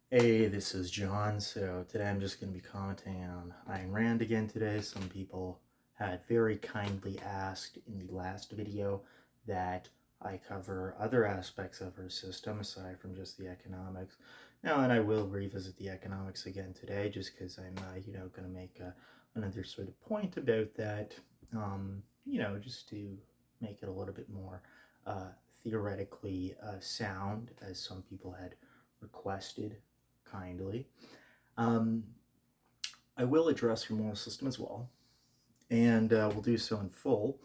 Hey, this is John. So today I'm just going to be commenting on Ayn Rand again today. Some people had very kindly asked in the last video that I cover other aspects of her system aside from just the economics. Now, and I will revisit the economics again today just because I'm, going to make another sort of point about that, just to make it a little bit more theoretically sound, as some people had requested kindly. Um, I will address your moral system as well, and we'll do so in full.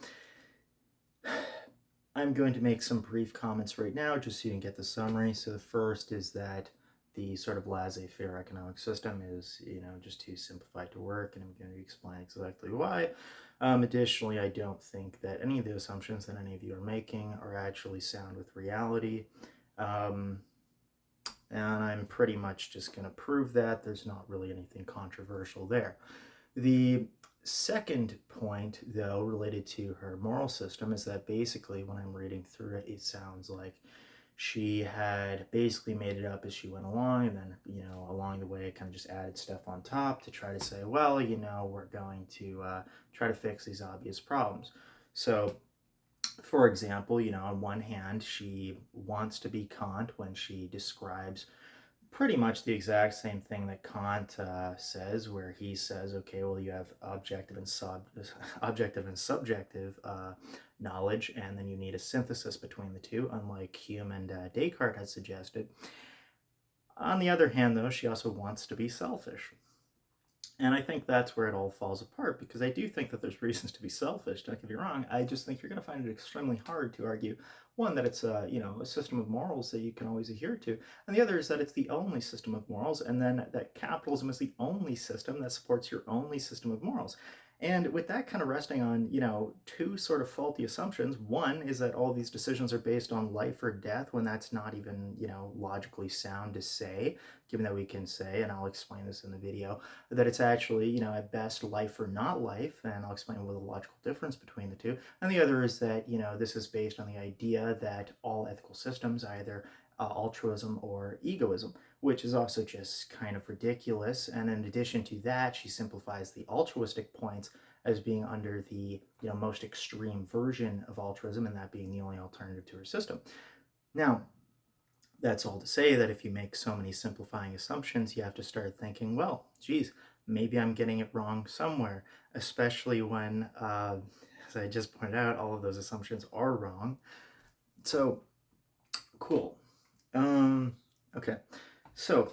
I'm going to make some brief comments right now just so you can get the summary. So the first is that the sort of laissez-faire economic system is, just too simplified to work, and I'm going to explain exactly why. Additionally, I don't think that any of the assumptions that any of you are making are actually sound with reality. Um, and I'm pretty much just going to prove that. There's not really anything controversial there. The second point, though, related to her moral system is that basically when I'm reading through it, it sounds like she had basically made it up as she went along, and then, along the way, kind of just added stuff on top to try to say, well, we're going to try to fix these obvious problems. So, for example, on one hand, she wants to be Kant when she describes pretty much the exact same thing that Kant says, where he says, okay, well, you have objective and subjective knowledge, and then you need a synthesis between the two, unlike Hume and Descartes had suggested. On the other hand, though, she also wants to be selfish. And I think that's where it all falls apart, because I do think that there's reasons to be selfish, don't get me wrong. I just think you're going to find it extremely hard to argue, one, that it's a system of morals that you can always adhere to, and the other is that it's the only system of morals, and then that capitalism is the only system that supports your only system of morals. And with that kind of resting on, two sort of faulty assumptions. One is that all these decisions are based on life or death, when that's not even, logically sound to say, given that we can say, and I'll explain this in the video, that it's actually, at best, life or not life, and I'll explain what the logical difference between the two. And the other is that, this is based on the idea that all ethical systems are either altruism or egoism, which is also just kind of ridiculous. And in addition to that, she simplifies the altruistic points as being under the most extreme version of altruism, and that being the only alternative to her system. Now, that's all to say that if you make so many simplifying assumptions, you have to start thinking, well, geez, maybe I'm getting it wrong somewhere, especially when, as I just pointed out, all of those assumptions are wrong. So, cool. Okay. So,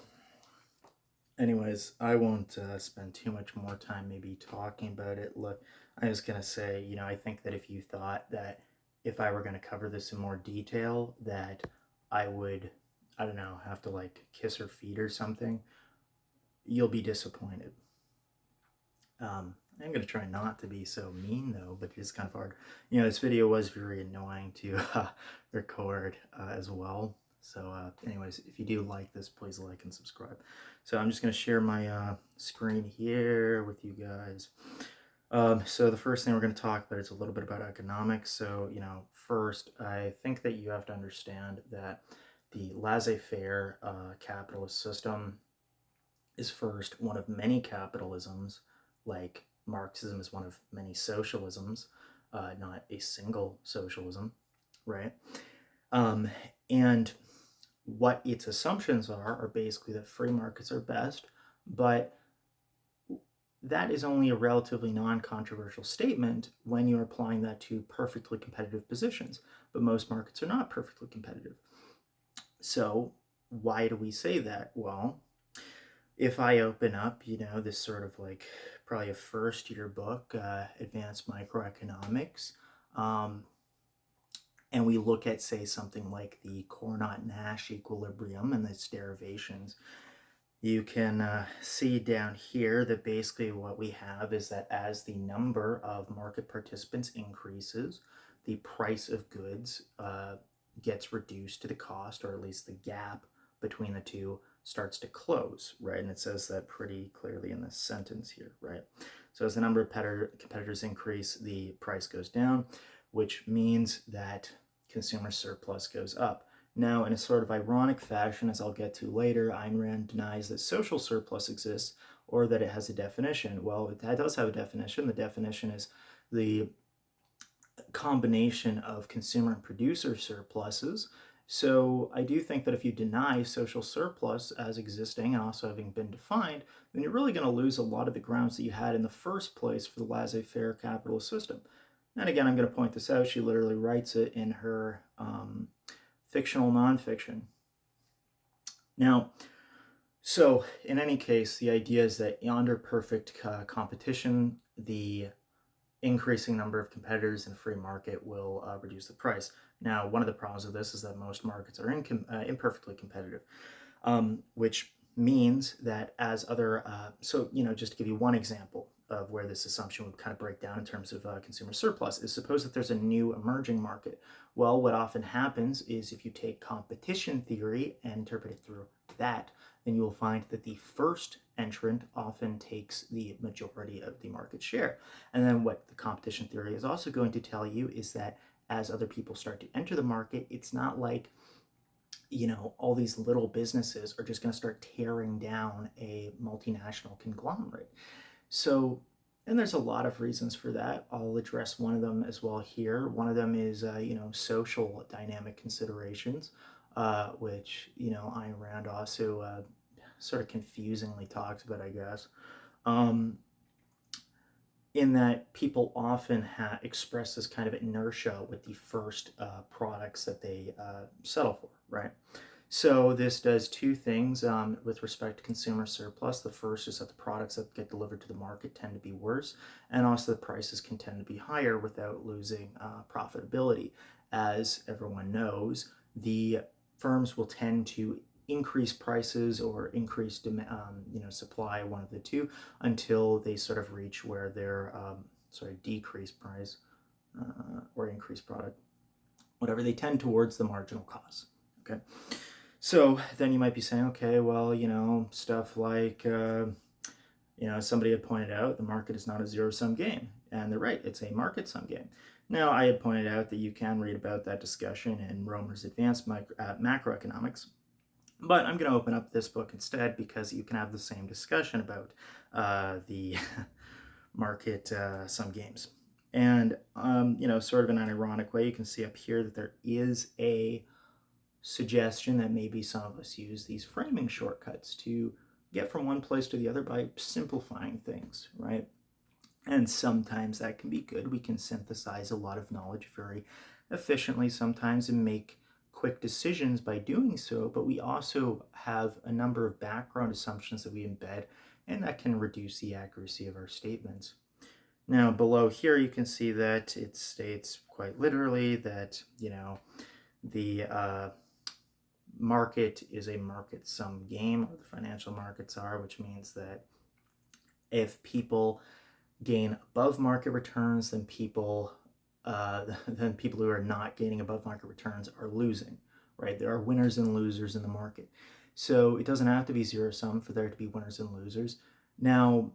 anyways, I won't spend too much more time maybe talking about it. Look, I was going to say, I think that if you thought that if I were going to cover this in more detail, that I would, I don't know, have to like kiss her feet or something, you'll be disappointed. I'm going to try not to be so mean though, but it's kind of hard. This video was very annoying to record as well. So anyways, if you do like this, please like and subscribe. So I'm just going to share my screen here with you guys. So the first thing we're going to talk about is a little bit about economics. So, first, I think that you have to understand that the laissez-faire capitalist system is first one of many capitalisms, like Marxism is one of many socialisms, not a single socialism, right? And what its assumptions are basically that free markets are best, but that is only a relatively non-controversial statement when you're applying that to perfectly competitive positions. But most markets are not perfectly competitive. So why do we say that? Well, if I open up, this sort of like probably a first year book, Advanced Microeconomics, and we look at, say, something like the Cournot-Nash equilibrium and its derivations, you can see down here that basically what we have is that as the number of market participants increases, the price of goods gets reduced to the cost, or at least the gap between the two starts to close, right? And it says that pretty clearly in this sentence here, right? So as the number of competitors increase, the price goes down, which means that consumer surplus goes up. Now, in a sort of ironic fashion, as I'll get to later, Ayn Rand denies that social surplus exists or that it has a definition. Well, it does have a definition. The definition is the combination of consumer and producer surpluses. So I do think that if you deny social surplus as existing and also having been defined, then you're really going to lose a lot of the grounds that you had in the first place for the laissez-faire capitalist system. And again, I'm going to point this out. She literally writes it in her fictional nonfiction. Now, so in any case, the idea is that under perfect competition, the increasing number of competitors in a free market will reduce the price. Now, one of the problems of this is that most markets are imperfectly competitive, which means that as other, just to give you one example of where this assumption would kind of break down in terms of consumer surplus, is suppose that there's a new emerging market. Well, what often happens is if you take competition theory and interpret it through that, then you will find that the first entrant often takes the majority of the market share. And then what the competition theory is also going to tell you is that as other people start to enter the market, it's not like, all these little businesses are just going to start tearing down a multinational conglomerate. So, and there's a lot of reasons for that. I'll address one of them as well here. One of them is, social dynamic considerations, which, Ayn Rand also sort of confusingly talks about, I guess, in that people often express this kind of inertia with the first products that they settle for, right? So this does two things with respect to consumer surplus. The first is that the products that get delivered to the market tend to be worse, and also the prices can tend to be higher without losing profitability. As everyone knows, the firms will tend to increase prices or increase supply, one of the two, until they sort of reach where they're decrease price or increase product, whatever, they tend towards the marginal cost. Okay. So then you might be saying, okay, well, stuff like, somebody had pointed out the market is not a zero-sum game. And they're right, it's a market-sum game. Now, I had pointed out that you can read about that discussion in Romer's Advanced Macroeconomics. But I'm going to open up this book instead because you can have the same discussion about the market sum games. And, sort of in an ironic way, you can see up here that there is a suggestion that maybe some of us use these framing shortcuts to get from one place to the other by simplifying things, right? And sometimes that can be good. We can synthesize a lot of knowledge very efficiently sometimes and make quick decisions by doing so, but we also have a number of background assumptions that we embed, and that can reduce the accuracy of our statements. Now, below here, you can see that it states quite literally that, the market is a market sum game, or the financial markets are, which means that if people gain above market returns, then people who are not gaining above market returns are losing, right? There are winners and losers in the market. So it doesn't have to be zero sum for there to be winners and losers. Now,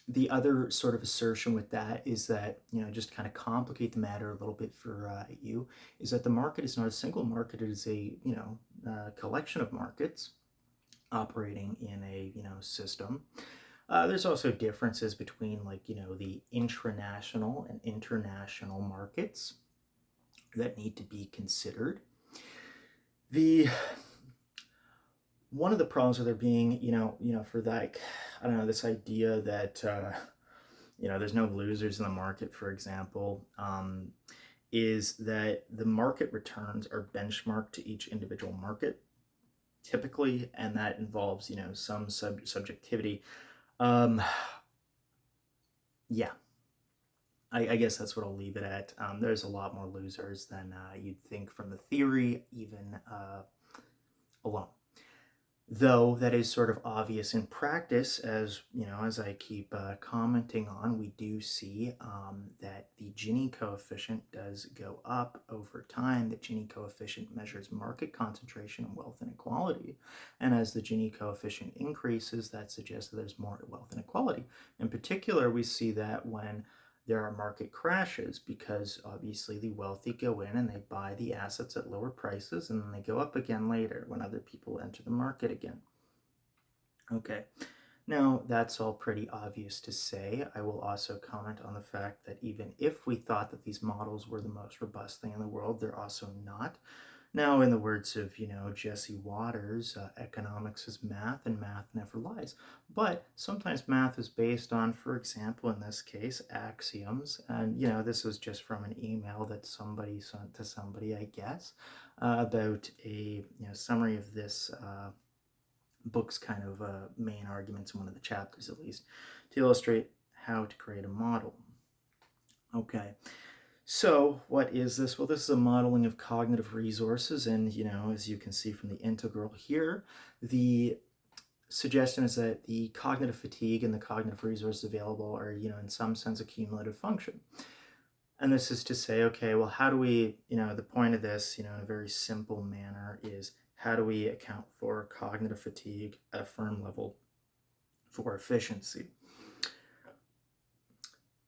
the other sort of assertion with that is that, just to kind of complicate the matter a little bit for you, is that the market is not a single market. It is a, collection of markets operating in a, system. There's also differences between the intranational and international markets that need to be considered. One of the problems with there being, for that, I don't know, this idea that, there's no losers in the market, for example, is that the market returns are benchmarked to each individual market, typically, and that involves, some subjectivity. Yeah, I guess that's what I'll leave it at. There's a lot more losers than you'd think from the theory, even alone. Though that is sort of obvious in practice, as as I keep commenting on, we do see that the Gini coefficient does go up over time. The Gini coefficient measures market concentration and wealth inequality, and as the Gini coefficient increases, that suggests that there's more wealth inequality. In particular, we see that when there are market crashes because obviously the wealthy go in and they buy the assets at lower prices, and then they go up again later when other people enter the market again. Okay, now that's all pretty obvious to say. I will also comment on the fact that even if we thought that these models were the most robust thing in the world, they're also not. Now, in the words of, Jesse Waters, economics is math and math never lies. But sometimes math is based on, for example, in this case, axioms. And, this was just from an email that somebody sent to somebody, I guess, about a summary of this book's kind of main arguments in one of the chapters, at least, to illustrate how to create a model. Okay. So what is this? Well, this is a modeling of cognitive resources, and as you can see from the integral here, the suggestion is that the cognitive fatigue and the cognitive resources available are, in some sense, a cumulative function. And this is to say, okay, well, how do we, the point of this, in a very simple manner is how do we account for cognitive fatigue at a firm level for efficiency?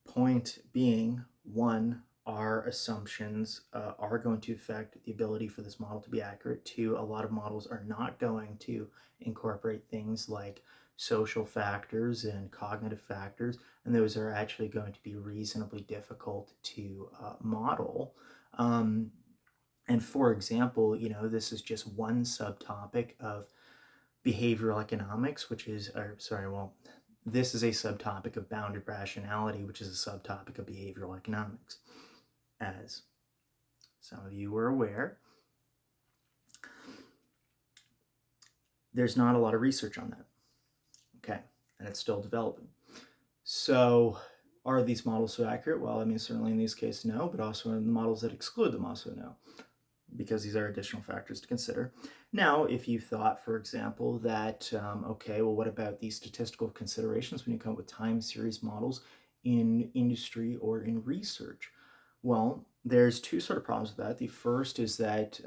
Point being, one, our assumptions are going to affect the ability for this model to be accurate. Two, a lot of models are not going to incorporate things like social factors and cognitive factors, and those are actually going to be reasonably difficult to model. And for example, this is just one subtopic of behavioral economics, which is, this is a subtopic of bounded rationality, which is a subtopic of behavioral economics. As some of you were aware, there's not a lot of research on that. Okay, and it's still developing. So are these models so accurate? Well, certainly in these cases, no, but also in the models that exclude them also no, because these are additional factors to consider. Now, if you thought, for example, that, okay, well, what about these statistical considerations when you come up with time series models in industry or in research? Well, there's two sort of problems with that. The first is that,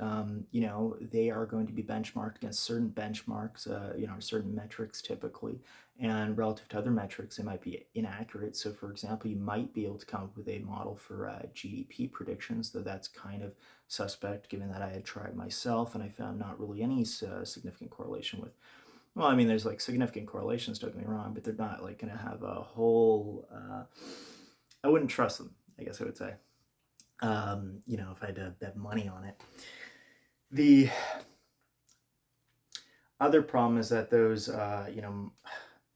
they are going to be benchmarked against certain benchmarks, certain metrics typically, and relative to other metrics, it might be inaccurate. So, for example, you might be able to come up with a model for GDP predictions, though that's kind of suspect given that I had tried myself and I found not really any significant correlation with. Well, there's like significant correlations, don't get me wrong, but they're not like going to have a whole, I wouldn't trust them, I guess I would say. If I had to bet money on it. The other problem is that those,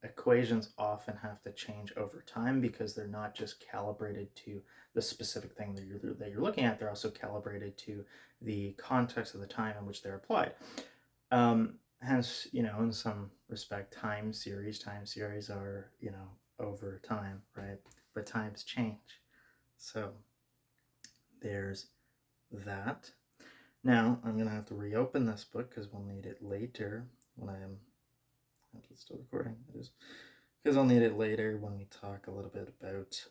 equations often have to change over time because they're not just calibrated to the specific thing that you're looking at. They're also calibrated to the context of the time in which they're applied. Hence, in some respect, time series are, over time, right? But times change. So there's that. Now, I'm going to have to reopen this book because we'll need it later when I am... It's still recording. It is. Because I'll need it later when we talk a little bit about,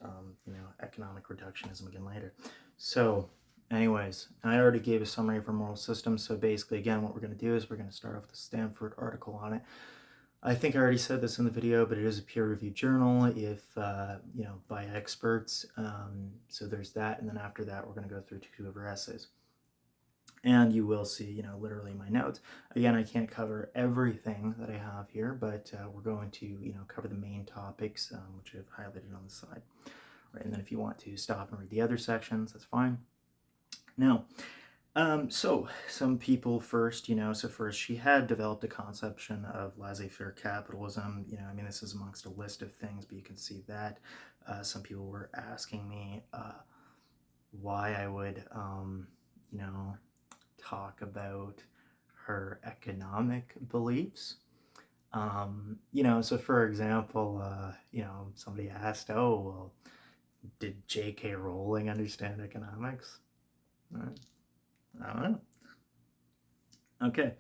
economic reductionism again later. So, anyways, I already gave a summary of our moral system. So basically, again, what we're going to do is we're going to start off with the Stanford article on it. I think I already said this in the video, but it is a peer-reviewed journal, if, by experts. So there's that, and then after that, we're going to go through two of her essays. And you will see, literally my notes. Again, I can't cover everything that I have here, but we're going to, cover the main topics, which I've highlighted on the side. Right, and then if you want to stop and read the other sections, that's fine. Now, so some people first, first she had developed a conception of laissez-faire capitalism. This is amongst a list of things, but you can see that. Some people were asking me why I would, talk about her economic beliefs. So for example, somebody asked, oh, well, did J.K. Rowling understand economics? I don't know. Okay,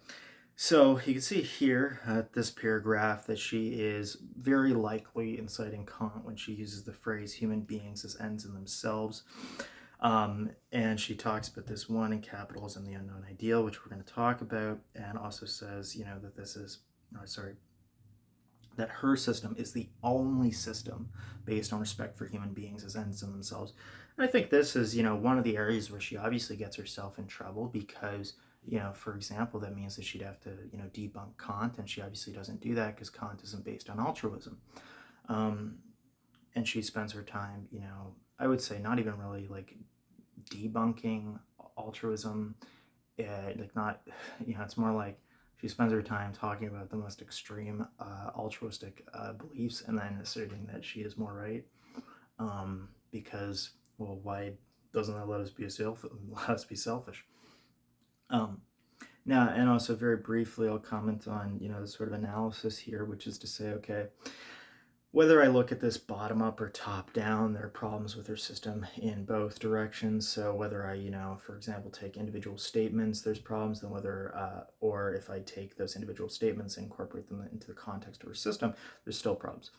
so you can see here at this paragraph that she is very likely inciting Kant when she uses the phrase human beings as ends in themselves. And she talks about this one in Capitalism, the Unknown Ideal, which we're going to talk about, and also says, that this is, that her system is the only system based on respect for human beings as ends in themselves. And I think this is, one of the areas where she obviously gets herself in trouble because, for example, that means that she'd have to, debunk Kant, and she obviously doesn't do that because Kant isn't based on altruism. And she spends her time, I would say not even really like debunking altruism. Like not, it's more like she spends her time talking about the most extreme altruistic beliefs and then asserting that she is more right. Because, well, why doesn't that let us be selfish? Now, and also very briefly, I'll comment on, the sort of analysis here, which is to say, okay, whether I look at this bottom up or top down, there are problems with her system in both directions. So whether I, for example, take individual statements, there's problems. Then whether, or if I take those individual statements and incorporate them into the context of her system, there's still problems.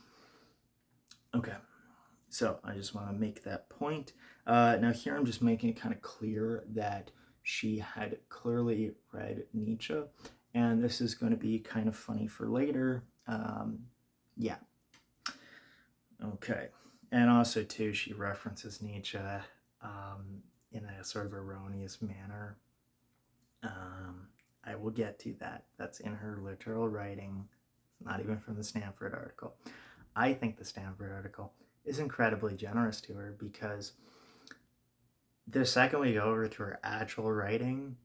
Okay, so I just want to make that point. Now here I'm just making it kind of clear that she had clearly read Nietzsche, and this is going to be kind of funny for later. Yeah. Okay, and also too, she references Nietzsche in a sort of erroneous manner. I will get to that. That's in her literal writing. It's not even from the Stanford article. I think the Stanford article is incredibly generous to her because the second we go over to her actual writing,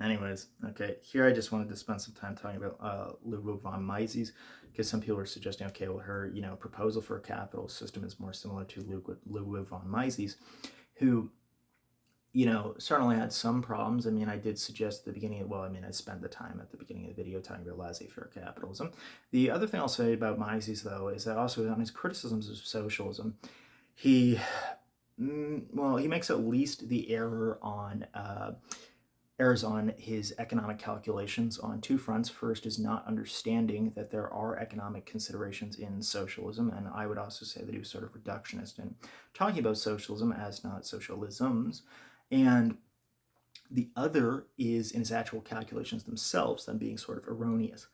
anyways, okay, here I just wanted to spend some time talking about Ludwig von Mises, because some people are suggesting, okay, well, her, proposal for a capital system is more similar to Ludwig von Mises, who, certainly had some problems. I mean, I did suggest at the beginning, I spent the time at the beginning of the video talking about laissez-faire capitalism. The other thing I'll say about Mises, though, is that also on his criticisms of socialism, he makes at least the errors on his economic calculations on two fronts. First is not understanding that there are economic considerations in socialism, and I would also say that he was sort of reductionist in talking about socialism as not socialisms. And the other is in his actual calculations themselves, them being sort of erroneous.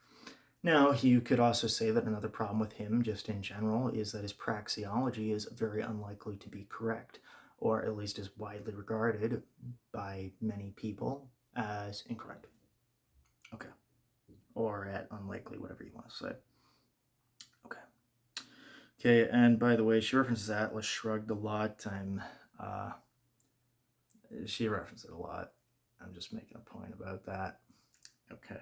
Now, you could also say that another problem with him, just in general, is that his praxeology is very unlikely to be correct, or at least is widely regarded by many people as incorrect. Okay. Or at unlikely, whatever you want to say. Okay. Okay, and by the way, she references Atlas Shrugged a lot. She references it a lot. I'm just making a point about that. Okay.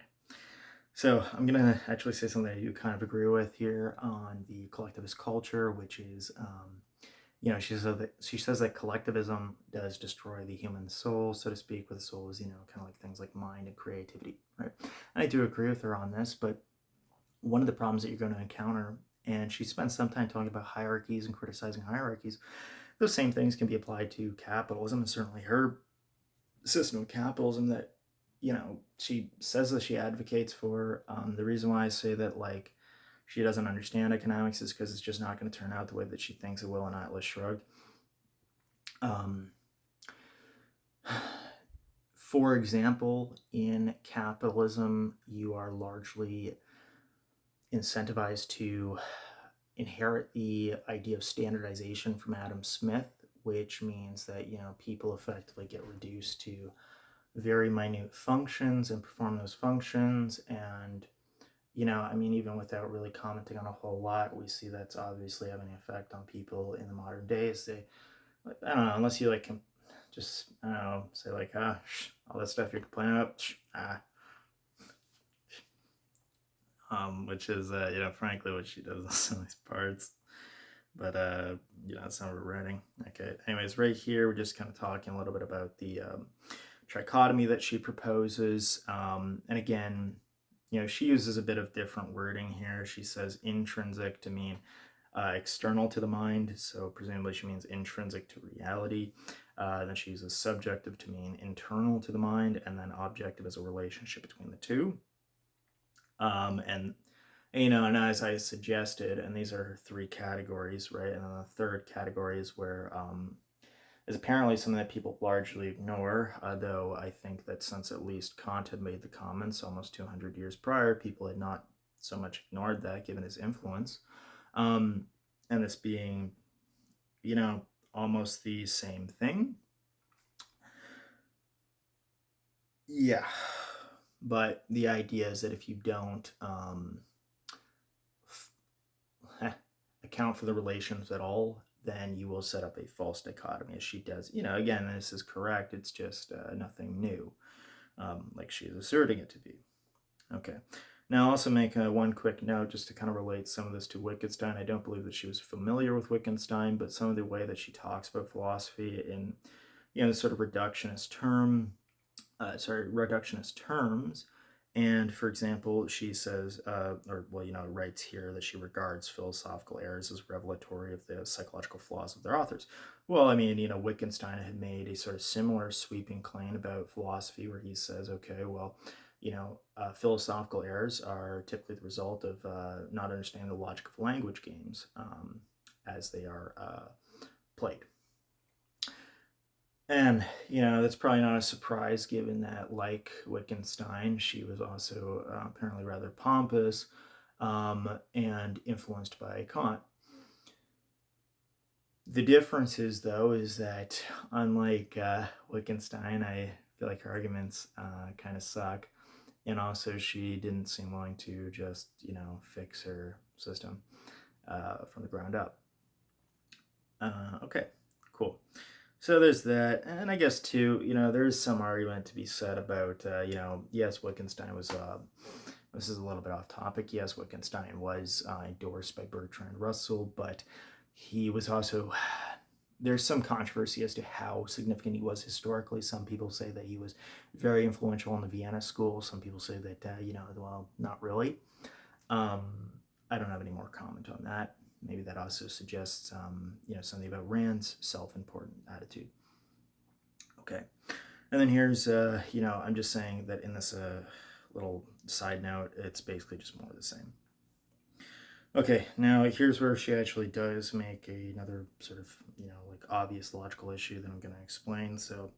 So I'm going to actually say something that you kind of agree with here on the collectivist culture, which is, she says that collectivism does destroy the human soul, so to speak, where the soul is, kind of like things like mind and creativity, right? And I do agree with her on this, but one of the problems that you're going to encounter, and she spends some time talking about hierarchies and criticizing hierarchies, those same things can be applied to capitalism, and certainly her system of capitalism that, she says that she advocates for. The reason why I say that, like, she doesn't understand economics is because it's just not going to turn out the way that she thinks it will in Atlas Shrugged. For example, in capitalism, you are largely incentivized to inherit the idea of standardization from Adam Smith, which means that, people effectively get reduced to very minute functions and perform those functions. And, even without really commenting on a whole lot, we see that's obviously having an effect on people in the modern days. I don't know, unless you just, say all that stuff you're complaining about, which is, frankly what she does in some of these parts. But, it's not writing. Okay, anyways, right here, we're just kind of talking a little bit about the trichotomy that she proposes. And again, she uses a bit of different wording here. She says intrinsic to mean external to the mind, so presumably she means intrinsic to reality. Then she uses subjective to mean internal to the mind, and then objective as a relationship between the two. And as I suggested, and these are three categories, right? And then the third category is where is apparently something that people largely ignore, though I think that since at least Kant had made the comments almost 200 years prior, people had not so much ignored that given his influence. Um, and this being, almost the same thing. Yeah. But the idea is that if you don't account for the relations at all, then you will set up a false dichotomy, as she does. Again, this is correct. It's just nothing new, like she is asserting it to be. Okay. Now, I'll also make one quick note just to kind of relate some of this to Wittgenstein. I don't believe that she was familiar with Wittgenstein, but some of the way that she talks about philosophy in, sort of reductionist terms. And for example, she says, writes here that she regards philosophical errors as revelatory of the psychological flaws of their authors. Well, Wittgenstein had made a sort of similar sweeping claim about philosophy where he says, okay, well, philosophical errors are typically the result of not understanding the logic of language games as they are played. And, that's probably not a surprise given that, like Wittgenstein, she was also apparently rather pompous and influenced by Kant. The difference is, though, is that unlike Wittgenstein, I feel like her arguments kind of suck. And also, she didn't seem willing to just, fix her system from the ground up. Okay, cool. So there's that, and I guess too, there is some argument to be said about, yes, Wittgenstein was, this is a little bit off topic, yes, Wittgenstein was endorsed by Bertrand Russell, but he was also, there's some controversy as to how significant he was historically. Some people say that he was very influential in the Vienna School. Some people say that, well, not really. I don't have any more comment on that. Maybe that also suggests, something about Rand's self-important attitude. Okay. And then here's, I'm just saying that in this little side note, it's basically just more of the same. Okay, now here's where she actually does make another sort of, obvious logical issue that I'm going to explain. So,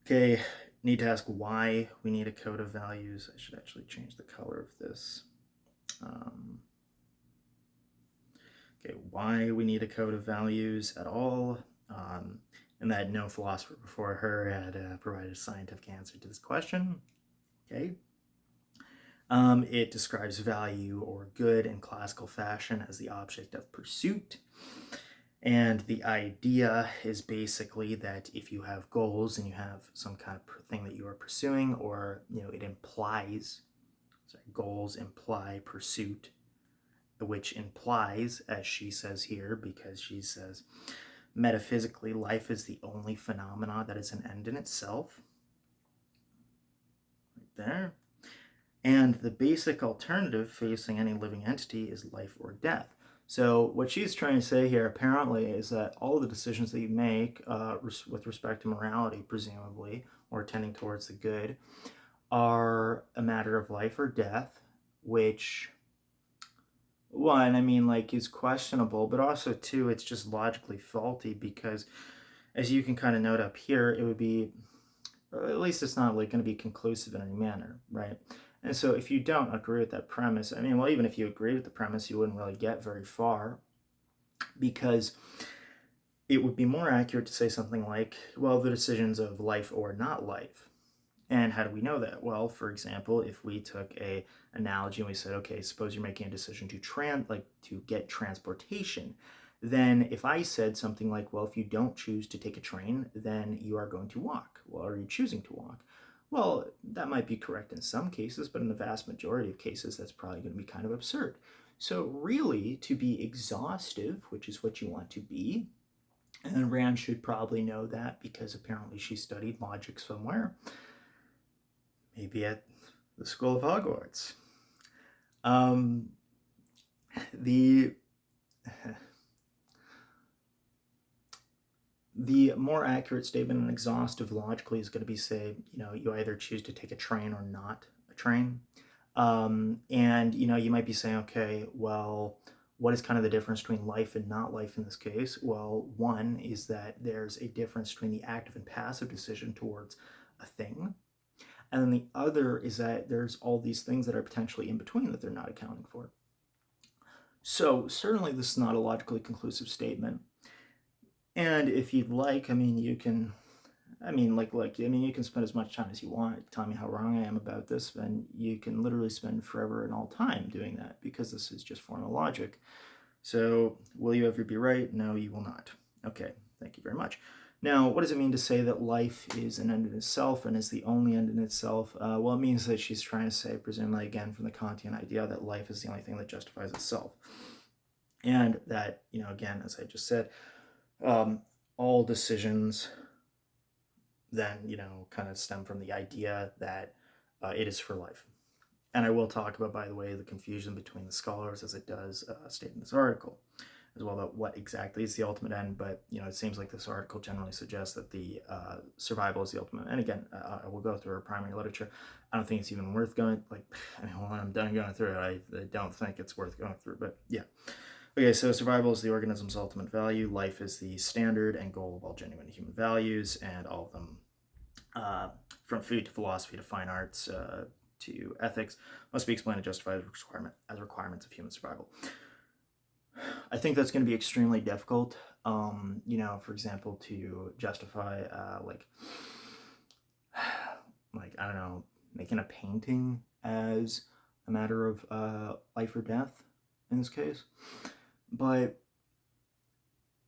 okay, need to ask why we need a code of values. I should actually change the color of this. Okay, why we need a code of values at all, and that no philosopher before her had provided a scientific answer to this question. Okay. It describes value or good in classical fashion as the object of pursuit. And the idea is basically that if you have goals and you have some kind of thing that you are pursuing, or, it implies, goals imply pursuit, which implies, as she says here, because she says, metaphysically, life is the only phenomena that is an end in itself. Right there. And the basic alternative facing any living entity is life or death. So what she's trying to say here, apparently, is that all of the decisions that you make with respect to morality, presumably, or tending towards the good, are a matter of life or death, which, one, is questionable, but also, two, it's just logically faulty because, as you can kind of note up here, it would be, at least it's not going to be conclusive in any manner, right? And so if you don't agree with that premise, even if you agree with the premise, you wouldn't really get very far, because it would be more accurate to say something like, well, the decisions of life or not life. And how do we know that? Well, for example, if we took a analogy and we said, okay, suppose you're making a decision to get transportation, then if I said something like, well, if you don't choose to take a train, then you are going to walk. Well, are you choosing to walk? Well, that might be correct in some cases, but in the vast majority of cases, that's probably going to be kind of absurd. So really, to be exhaustive, which is what you want to be, and Rand should probably know that because apparently she studied logic somewhere, maybe at the School of Hogwarts. The more accurate statement and exhaustive logically is going to be, say, you either choose to take a train or not a train. And, you might be saying, okay, well, What is kind of the difference between life and not life in this case? Well, one is that there's a difference between the active and passive decision towards a thing. And then the other is that there's all these things that are potentially in between that they're not accounting for. So certainly this is not a logically conclusive statement. And if you'd like, you can, you can spend as much time as you want telling me how wrong I am about this, and you can literally spend forever and all time doing that, because this is just formal logic. So will you ever be right? No, you will not. Okay, thank you very much. Now, what does it mean to say that life is an end in itself and is the only end in itself? Well, it means that she's trying to say, presumably again from the Kantian idea, that life is the only thing that justifies itself. And that, again, as I just said, all decisions then, kind of stem from the idea that it is for life. And I will talk about, by the way, the confusion between the scholars, as it does state in this article, as well, about what exactly is the ultimate end. But, it seems like this article generally suggests that the survival is the ultimate. And again, I will go through our primary literature. I don't think it's even worth going, when I'm done going through it, I don't think it's worth going through, but yeah. Okay, so survival is the organism's ultimate value. Life is the standard and goal of all genuine human values, and all of them, from food to philosophy to fine arts to ethics, must be explained and justified as requirements of human survival. I think that's going to be extremely difficult, for example, to justify, I don't know, making a painting as a matter of life or death in this case. But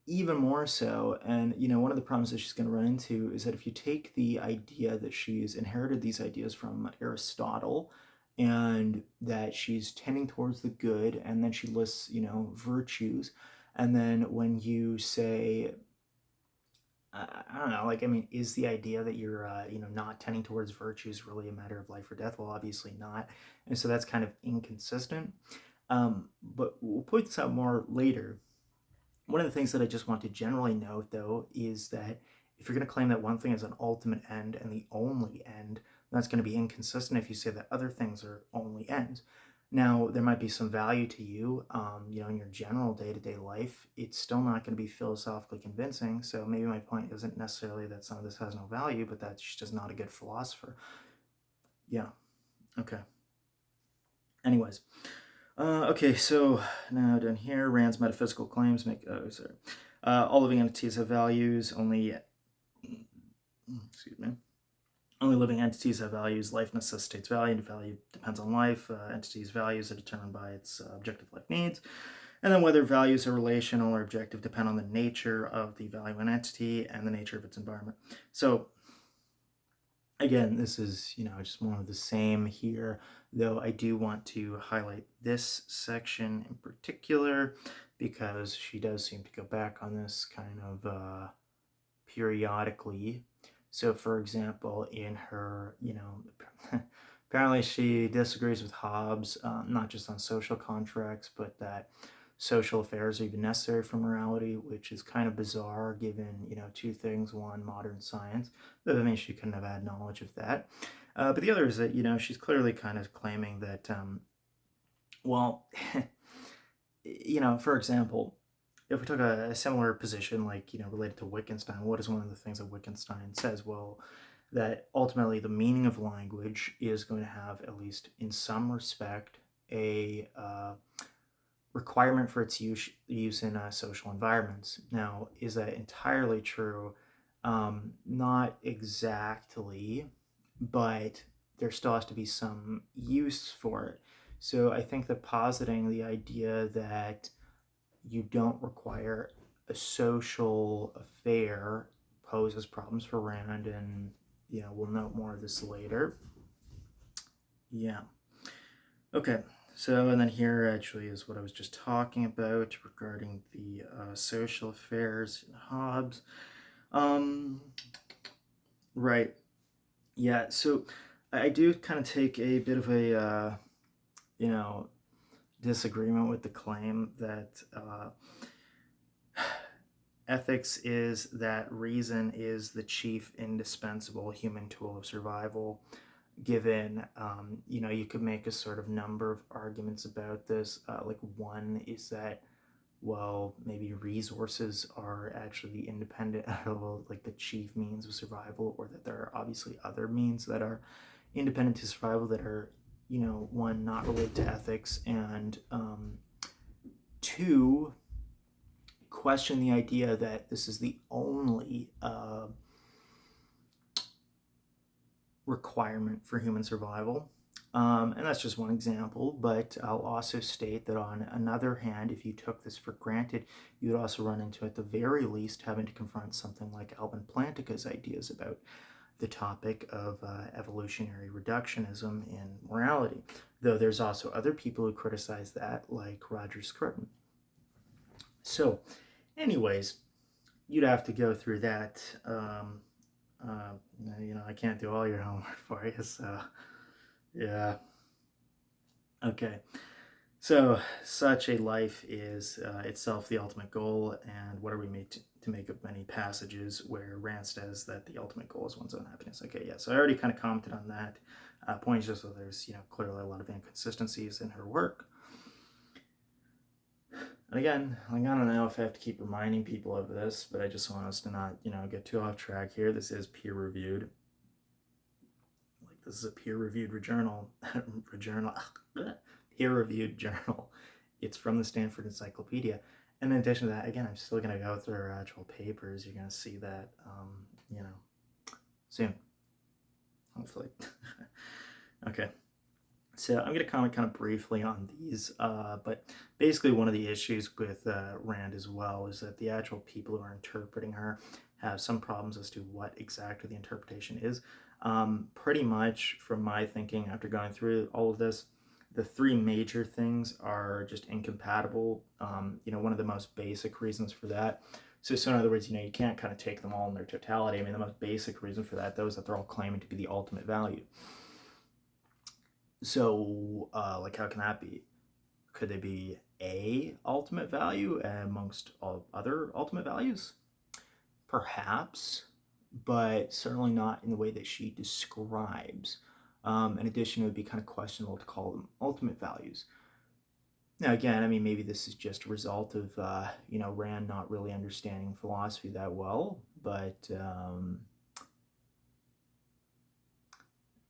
even more so, and one of the problems that she's going to run into is that if you take the idea that she's inherited these ideas from Aristotle, and that she's tending towards the good, and then she lists, virtues, and then when you say, I don't know, is the idea that you're, not tending towards virtues really a matter of life or death? Well, obviously not, and so that's kind of inconsistent. But we'll point this out more later. One of the things that I just want to generally note, though, is that if you're going to claim that one thing is an ultimate end and the only end, that's going to be inconsistent if you say that other things are only ends. Now, there might be some value to you, in your general day-to-day life. It's still not going to be philosophically convincing, so maybe my point isn't necessarily that some of this has no value, but that she's just not a good philosopher. Yeah, okay. Anyways. Okay, so now down here, Rand's metaphysical claims make, all living entities have values, only living entities have values. Life necessitates value, and value depends on life. Entities' values are determined by its objective life needs. And then whether values are relational or objective depend on the nature of the value and entity and the nature of its environment. So again, this is, just more of the same here, though I do want to highlight this section in particular because she does seem to go back on this kind of periodically. So, for example, in her, apparently she disagrees with Hobbes, not just on social contracts, but that social affairs are even necessary for morality, which is kind of bizarre given, two things. One, modern science. She couldn't have had knowledge of that. But the other is that, she's clearly kind of claiming that, for example, if we took a similar position, related to Wittgenstein, what is one of the things that Wittgenstein says? Well, that ultimately the meaning of language is going to have, at least in some respect, a requirement for its use in social environments. Now, is that entirely true? Not exactly, but there still has to be some use for it. So I think that positing the idea that you don't require a social affair poses problems for Rand, and we'll note more of this later. Yeah. Okay. So, and then here actually is what I was just talking about regarding the social affairs in Hobbes. Right. Yeah, so I do kind of take a bit of a, disagreement with the claim that ethics is that reason is the chief indispensable human tool of survival. given, you could make a sort of number of arguments about this. Like one is that, well, maybe resources are actually independent of like the chief means of survival, or that there are obviously other means that are independent to survival that are, one, not related to ethics, and two, question the idea that this is the only requirement for human survival. And that's just one example, but I'll also state that on another hand, if you took this for granted, you would also run into, at the very least, having to confront something like Alvin Plantinga's ideas about the topic of evolutionary reductionism in morality, though there's also other people who criticize that, like Roger Scruton. So, anyways, you'd have to go through that. I can't do all your homework for you, so yeah. Okay. So, such a life is itself the ultimate goal, and what are we made to make of many passages where Rand says that the ultimate goal is one's own happiness? Okay, yeah, so I already kind of commented on that point, just so there's, clearly a lot of inconsistencies in her work. And again, I don't know if I have to keep reminding people of this, but I just want us to not, get too off track here. This is peer-reviewed. Like, this is a peer-reviewed journal. Peer-reviewed journal. It's from the Stanford Encyclopedia. And in addition to that, again, I'm still going to go through our actual papers. You're going to see that, soon. Hopefully. Okay. So I'm going to comment kind of briefly on these, but basically one of the issues with Rand as well is that the actual people who are interpreting her have some problems as to what exactly the interpretation is. Pretty much from my thinking after going through all of this, the three major things are just incompatible. One of the most basic reasons for that. So in other words, you can't kind of take them all in their totality. I mean, the most basic reason for that, though, is that they're all claiming to be the ultimate value. So, how can that be? Could they be a ultimate value amongst all other ultimate values? Perhaps, but certainly not in the way that she describes. In addition, it would be kind of questionable to call them ultimate values. Now, again, I mean, maybe this is just a result of, Rand not really understanding philosophy that well, but,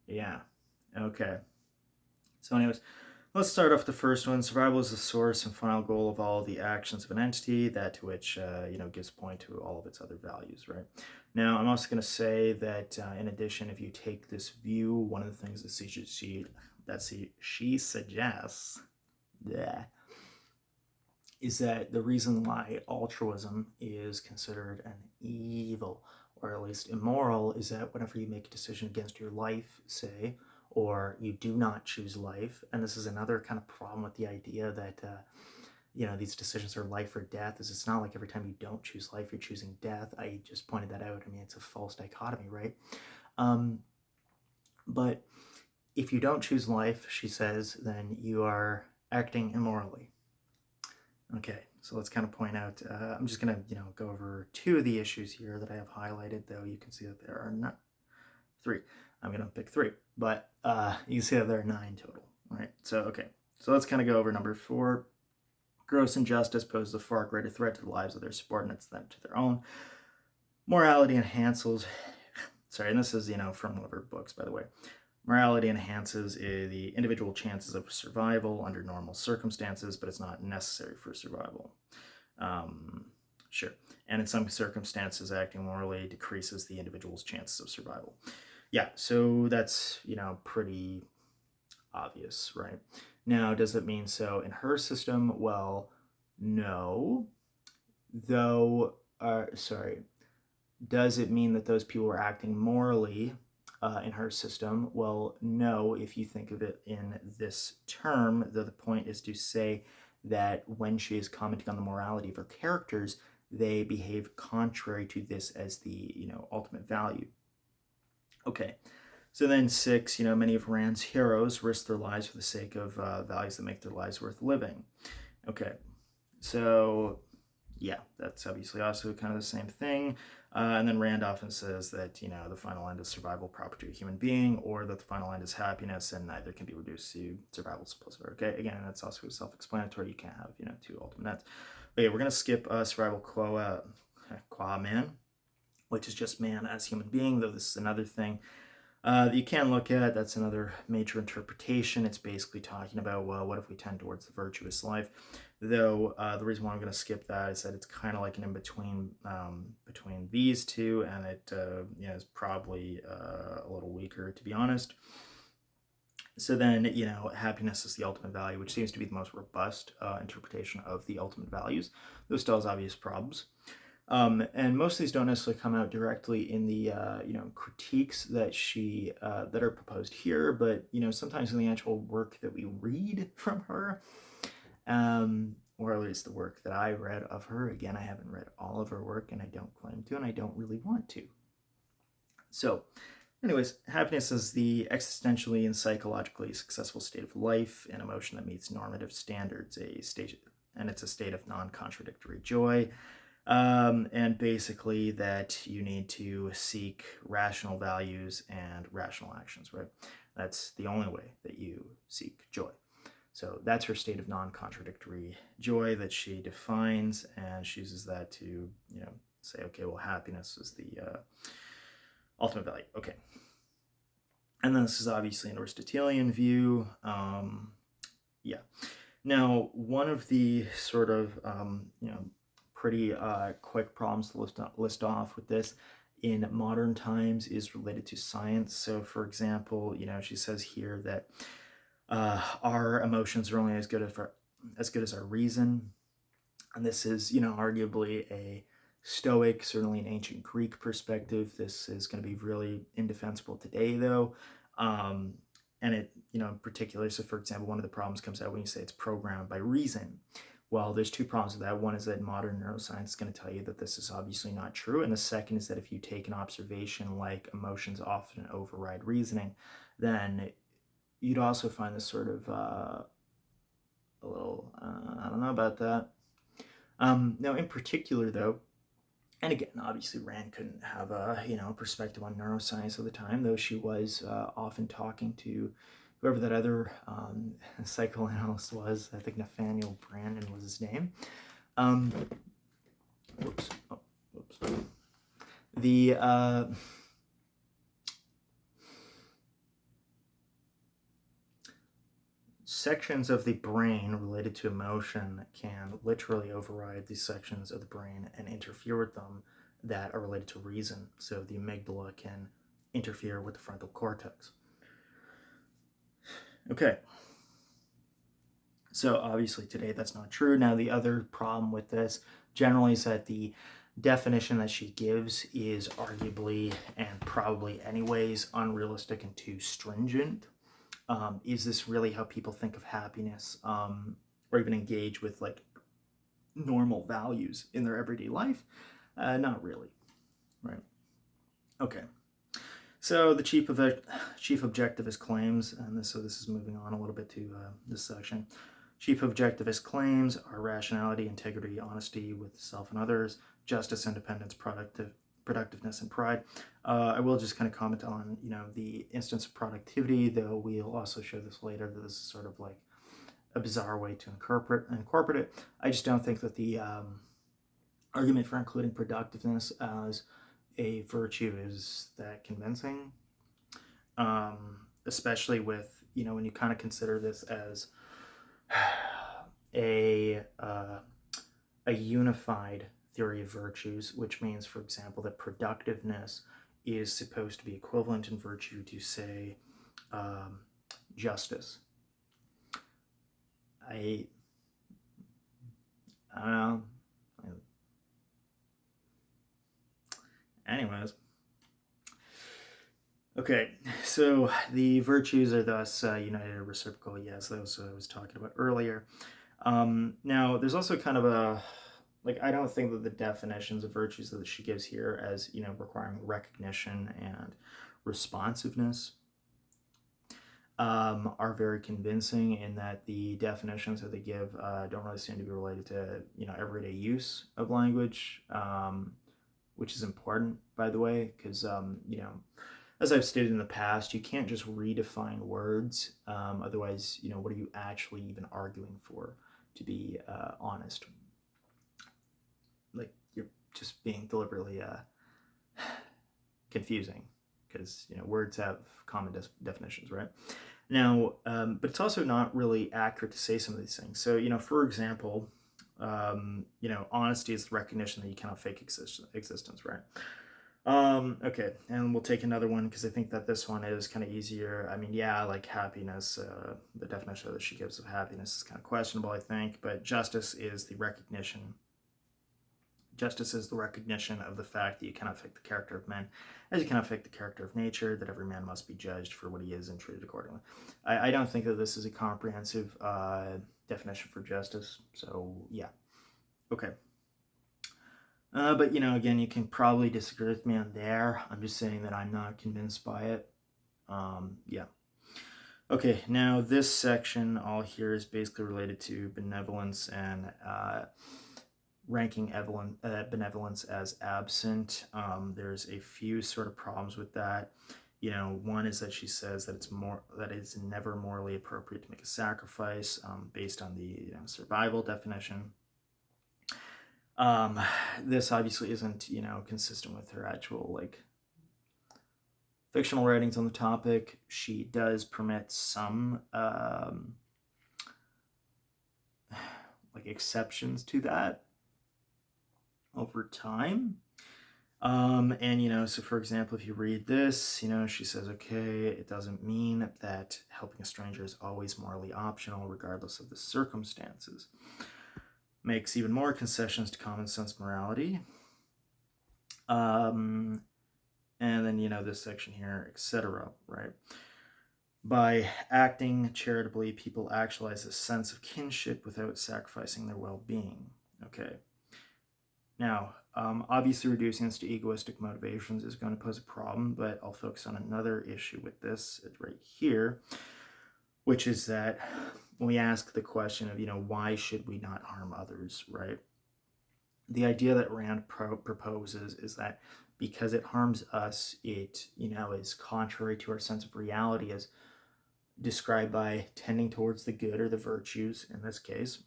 yeah, okay. So anyways, let's start off the first one. Survival is the source and final goal of all the actions of an entity, that to which, gives point to all of its other values, right? Now, I'm also going to say that, in addition, if you take this view, one of the things that she suggests is that the reason why altruism is considered an evil, or at least immoral, is that whenever you make a decision against your life, say, or you do not choose life, and this is another kind of problem with the idea that, these decisions are life or death, is it's not like every time you don't choose life, you're choosing death. I just pointed that out. I mean, it's a false dichotomy, right? But if you don't choose life, she says, then you are acting immorally. Okay, so let's kind of point out, I'm just going to, go over two of the issues here that I have highlighted, though you can see that there are not three. I'm going to pick three, but you can see that there are 9 total, right? So, okay, so let's kind of go over number 4. Gross injustice poses a far greater threat to the lives of their subordinates than to their own. Morality enhances, and this is, from one of her books, by the way. Morality enhances the individual chances of survival under normal circumstances, but it's not necessary for survival. Sure. And in some circumstances, acting morally decreases the individual's chances of survival. Yeah, so that's, pretty obvious, right? Now, does it mean so in her system? Well, no. Though, does it mean that those people are acting morally in her system? Well, no, if you think of it in this term, though the point is to say that when she is commenting on the morality of her characters, they behave contrary to this as the, ultimate value. Okay, so then 6, many of Rand's heroes risk their lives for the sake of values that make their lives worth living. Okay, so yeah, that's obviously also kind of the same thing. And then Rand often says that, the final end is survival proper to a human being, or that the final end is happiness, and neither can be reduced to survival simpliciter. Okay, again, that's also self-explanatory. You can't have, two ultimate ends. Okay, we're going to skip survival qua man, which is just man as human being, though this is another thing that you can look at. That's another major interpretation. It's basically talking about, well, what if we tend towards the virtuous life? Though the reason why I'm going to skip that is that it's kind of like an in-between between these two, and it is probably a little weaker, to be honest. So then, happiness is the ultimate value, which seems to be the most robust interpretation of the ultimate values. Though still has obvious problems. And most of these don't necessarily come out directly in the critiques that she that are proposed here, but sometimes in the actual work that we read from her, or at least the work that I read of her. Again, I haven't read all of her work, and I don't claim to, and I don't really want to. So, anyways, happiness is the existentially and psychologically successful state of life, an emotion that meets normative standards, and it's a state of non-contradictory joy. And basically that you need to seek rational values and rational actions, right? That's the only way that you seek joy. So that's her state of non-contradictory joy that she defines, and she uses that to, say, okay, well, happiness is the ultimate value. Okay. And then this is obviously an Aristotelian view. Yeah. Now, one of the sort of, pretty quick problems to list off with this in modern times is related to science. So, for example, she says here that our emotions are only as good as our reason, and this is arguably a Stoic, certainly an ancient Greek perspective. This is going to be really indefensible today, though. And it, in particular, so for example, one of the problems comes out when you say it's programmed by reason. Well, there's two problems with that. One is that modern neuroscience is going to tell you that this is obviously not true. And the second is that if you take an observation like emotions often override reasoning, then you'd also find this sort of a little, I don't know about that. Now, in particular, though, and again, obviously Rand couldn't have a perspective on neuroscience at the time, though she was often talking to whoever that other psychoanalyst was. I think Nathaniel Brandon was his name. Whoops. The sections of the brain related to emotion can literally override these sections of the brain and interfere with them that are related to reason. So the amygdala can interfere with the frontal cortex. Okay. So obviously today that's not true. Now the other problem with this generally is that the definition that she gives is arguably and probably anyways unrealistic and too stringent. Is this really how people think of happiness, or even engage with like normal values in their everyday life? Not really, right? Okay. So the chief objectivist claims, and this is moving on a little bit to this section. Chief objectivist claims are rationality, integrity, honesty with self and others, justice, independence, productiveness, and pride. I will just kind of comment on, the instance of productivity, though we'll also show this later, that this is sort of like a bizarre way to incorporate it. I just don't think that the argument for including productiveness as a virtue is that convincing, especially with, when you kind of consider this as a unified theory of virtues, which means, for example, that productiveness is supposed to be equivalent in virtue to, say, justice. I don't know. Anyways. Okay, so the virtues are thus united or reciprocal. Yes, those I was talking about earlier. Now, there's also kind of a, I don't think that the definitions of virtues that she gives here as, requiring recognition and responsiveness are very convincing, in that the definitions that they give don't really seem to be related to, everyday use of language, which is important, by the way, because, as I've stated in the past, you can't just redefine words. Otherwise, what are you actually even arguing for, to be honest? Like, you're just being deliberately confusing, because, words have common definitions, right? Now, but it's also not really accurate to say some of these things. So, for example, honesty is the recognition that you cannot fake existence, right? Okay, and we'll take another one because I think that this one is kind of easier. I mean, yeah, like happiness, the definition that she gives of happiness is kind of questionable, I think, but justice is the recognition of the fact that you cannot affect the character of men, as you cannot affect the character of nature, that every man must be judged for what he is and treated accordingly. I don't think that this is a comprehensive definition for justice, so yeah. Okay. But, again, you can probably disagree with me on there. I'm just saying that I'm not convinced by it. Yeah. Okay, now this section all here is basically related to benevolence and ranking benevolence as absent. There's a few sort of problems with that. One is that she says that it's never morally appropriate to make a sacrifice based on the survival definition. This obviously isn't, consistent with her actual, fictional writings on the topic. She does permit some, exceptions to that over time. And, so for example, if you read this, she says, okay, it doesn't mean that helping a stranger is always morally optional, regardless of the circumstances. Makes even more concessions to common sense morality. And then, this section here, etc., right? By acting charitably, people actualize a sense of kinship without sacrificing their well-being. Okay. Now, obviously reducing this to egoistic motivations is going to pose a problem, but I'll focus on another issue with this right here, which is that when we ask the question of, why should we not harm others, right? The idea that Rand proposes is that because it harms us, it, is contrary to our sense of reality as described by tending towards the good or the virtues in this case.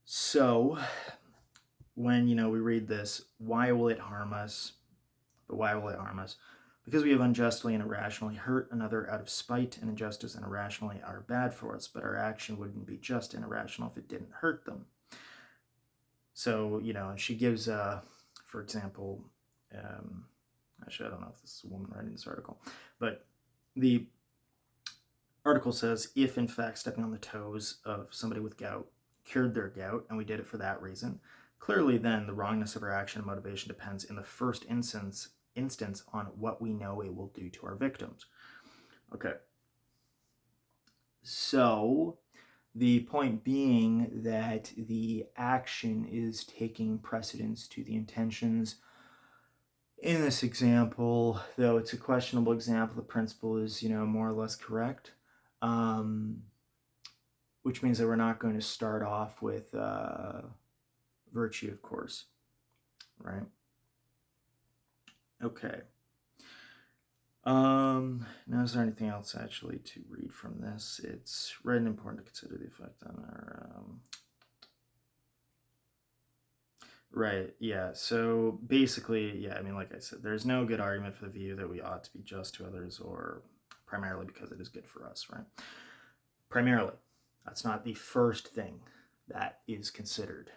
So when, we read this, why will it harm us? But why will it harm us? Because we have unjustly and irrationally hurt another out of spite, and injustice and irrationally are bad for us, but our action wouldn't be just and irrational if it didn't hurt them. So, and she gives, for example, actually, I don't know if this is a woman writing this article, but the article says, if in fact stepping on the toes of somebody with gout cured their gout, and we did it for that reason, clearly then the wrongness of our action and motivation depends in the first instance on what we know it will do to our victims. Okay. So the point being that the action is taking precedence to the intentions. In this example, though it's a questionable example, the principle is, more or less correct, which means that we're not going to start off with virtue, of course, right? Okay. Now, is there anything else actually to read from this? It's right and important to consider the effect on our... Right, yeah, so basically, yeah, I mean, like I said, there's no good argument for the view that we ought to be just to others, or primarily because it is good for us, right? Primarily. That's not the first thing that is considered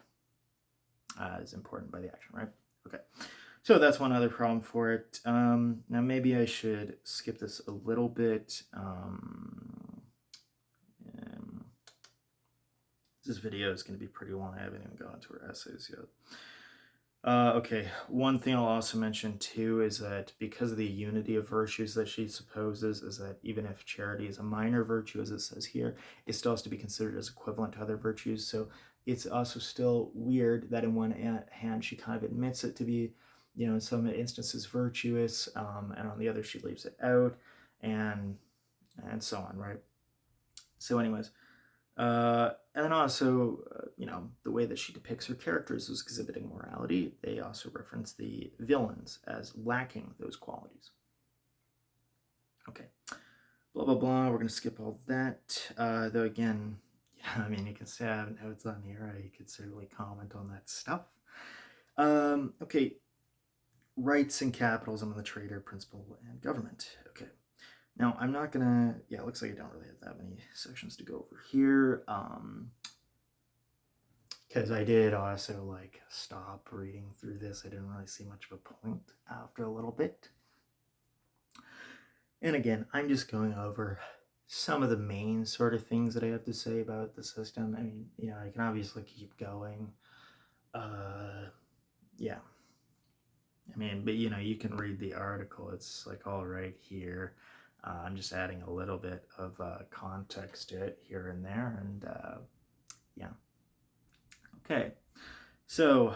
as important by the action, right? Okay. So that's one other problem for it. Now maybe I should skip this a little bit. This video is going to be pretty long. I haven't even gone into her essays yet. Okay, one thing I'll also mention too is that because of the unity of virtues that she supposes, is that even if charity is a minor virtue, as it says here, it still has to be considered as equivalent to other virtues. So it's also still weird that in one hand she kind of admits it to be, in some instances virtuous, and on the other she leaves it out, and so on, right? So anyways, And then also, the way that she depicts her characters as exhibiting morality, they also reference the villains as lacking those qualities. Okay, blah, blah, blah. We're going to skip all that. Though, again, you can say I have notes on here. I could certainly comment on that stuff. Okay, rights and capitalism and the trader, principle, and government. Okay. Now, I'm not going to, it looks like I don't really have that many sections to go over here, because I did also, stop reading through this. I didn't really see much of a point after a little bit. And again, I'm just going over some of the main sort of things that I have to say about the system. I mean, I can obviously keep going. Yeah. I mean, but you can read the article. It's all right here. I'm just adding a little bit of context to it here and there, and yeah. Okay, so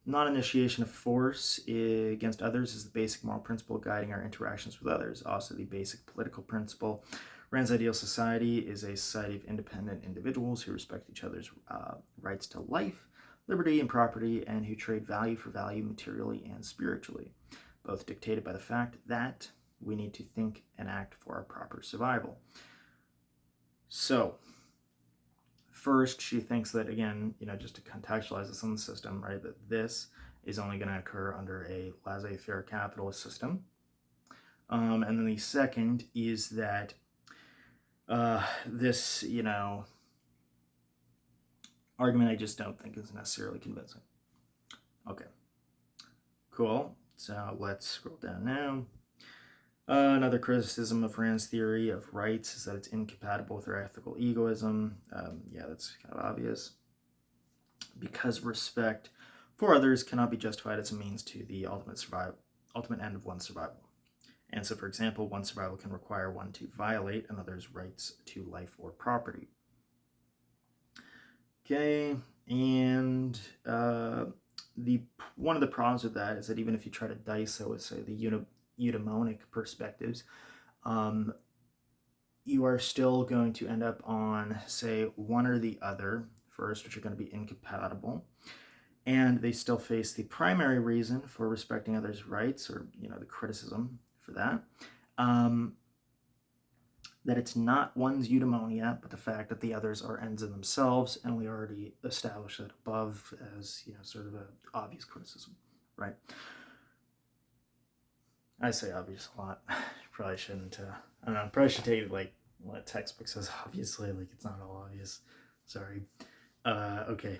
non-initiation of force against others is the basic moral principle guiding our interactions with others. Also, the basic political principle. Rand's ideal society is a society of independent individuals who respect each other's rights to life, liberty, and property, and who trade value for value materially and spiritually, both dictated by the fact that we need to think and act for our proper survival. So, first, she thinks that, again, just to contextualize this in the system, right, that this is only going to occur under a laissez-faire capitalist system. And then the second is that this, argument I just don't think is necessarily convincing. Okay, cool. So let's scroll down now. Another criticism of Rand's theory of rights is that it's incompatible with her ethical egoism. That's kind of obvious. Because respect for others cannot be justified as a means to the ultimate end of one's survival. And so, for example, one's survival can require one to violate another's rights to life or property. Okay, and one of the problems with that is that even if you try to dice, I would say, the eudaimonic perspectives, you are still going to end up on, say, one or the other first, which are going to be incompatible, and they still face the primary reason for respecting others' rights, or the criticism for that, that it's not one's eudaimonia, but the fact that the others are ends in themselves, and we already established that above as sort of an obvious criticism, right? I say obvious a lot. Probably shouldn't. I don't know. Probably should take what a textbook says. Obviously, it's not all obvious. Sorry. Okay.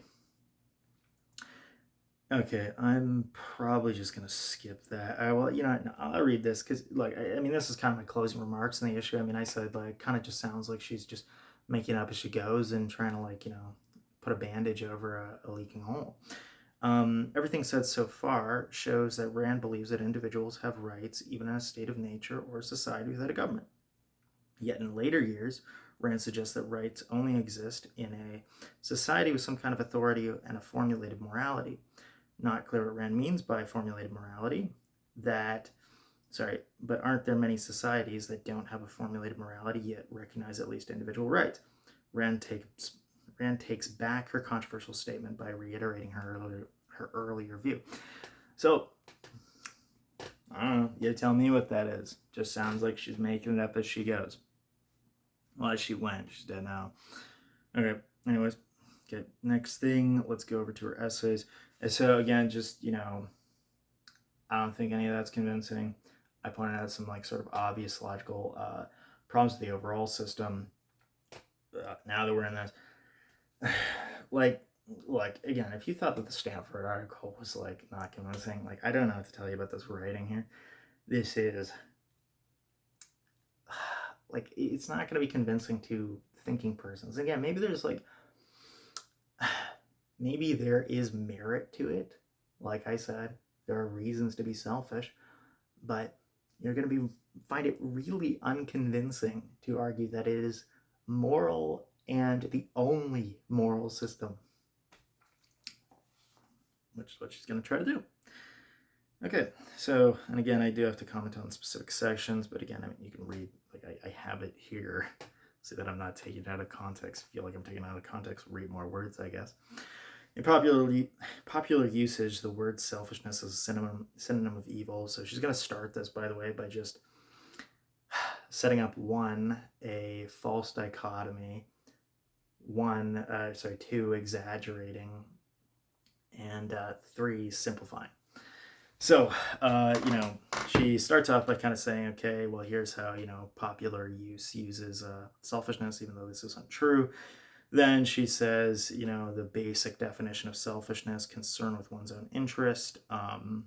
Okay, I'm probably just gonna skip that. I'll read this because, this is kind of my closing remarks on the issue. I said kind of just sounds like she's just making up as she goes and trying to put a bandage over a leaking hole. Everything said so far shows that Rand believes that individuals have rights even in a state of nature or society without a government. Yet in later years, Rand suggests that rights only exist in a society with some kind of authority and a formulated morality. Not clear what Rand means by formulated morality. But aren't there many societies that don't have a formulated morality yet recognize at least individual rights? Rand takes back her controversial statement by reiterating her earlier view. So, I don't know. You tell me what that is. Just sounds like she's making it up as she goes. Well, as she went. She's dead now. Okay. Anyways. Okay. Next thing. Let's go over to her essays. And so, again, just, I don't think any of that's convincing. I pointed out some, sort of obvious logical problems with the overall system. Now that we're in this. Again, if you thought that the Stanford article was not convincing, I don't know what to tell you about this writing here. This is it's not going to be convincing to thinking persons. Again, maybe there's maybe there is merit to it. Like I said, there are reasons to be selfish, but you're going to find it really unconvincing to argue that it is moral and the only moral system, which is what she's going to try to do. Okay, so, and again, I do have to comment on specific sections, but again, you can read, I have it here, See that I'm not taking it out of context. Feel like I'm taking it out of context. Read more words, I guess. In popular usage, the word selfishness is a synonym of evil. So she's going to start this, by the way, by just setting up a false dichotomy, two, exaggerating, and three, simplifying. So, she starts off by kind of saying, okay, well, here's how, popular use uses selfishness, even though this is untrue. Then she says, the basic definition of selfishness, concern with one's own interest. And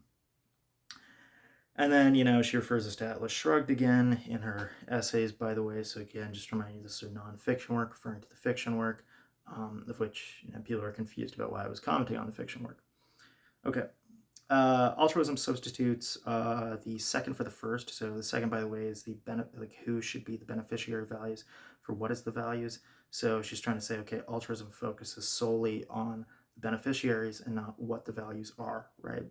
then, she refers us to Atlas Shrugged again in her essays, by the way. So again, just remind you, this is nonfiction work, referring to the fiction work, of which people are confused about why I was commenting on the fiction work. Okay. Altruism substitutes the second for the first. So the second, by the way, is who should be the beneficiary of values for what is the values. So she's trying to say, okay, altruism focuses solely on the beneficiaries and not what the values are, right?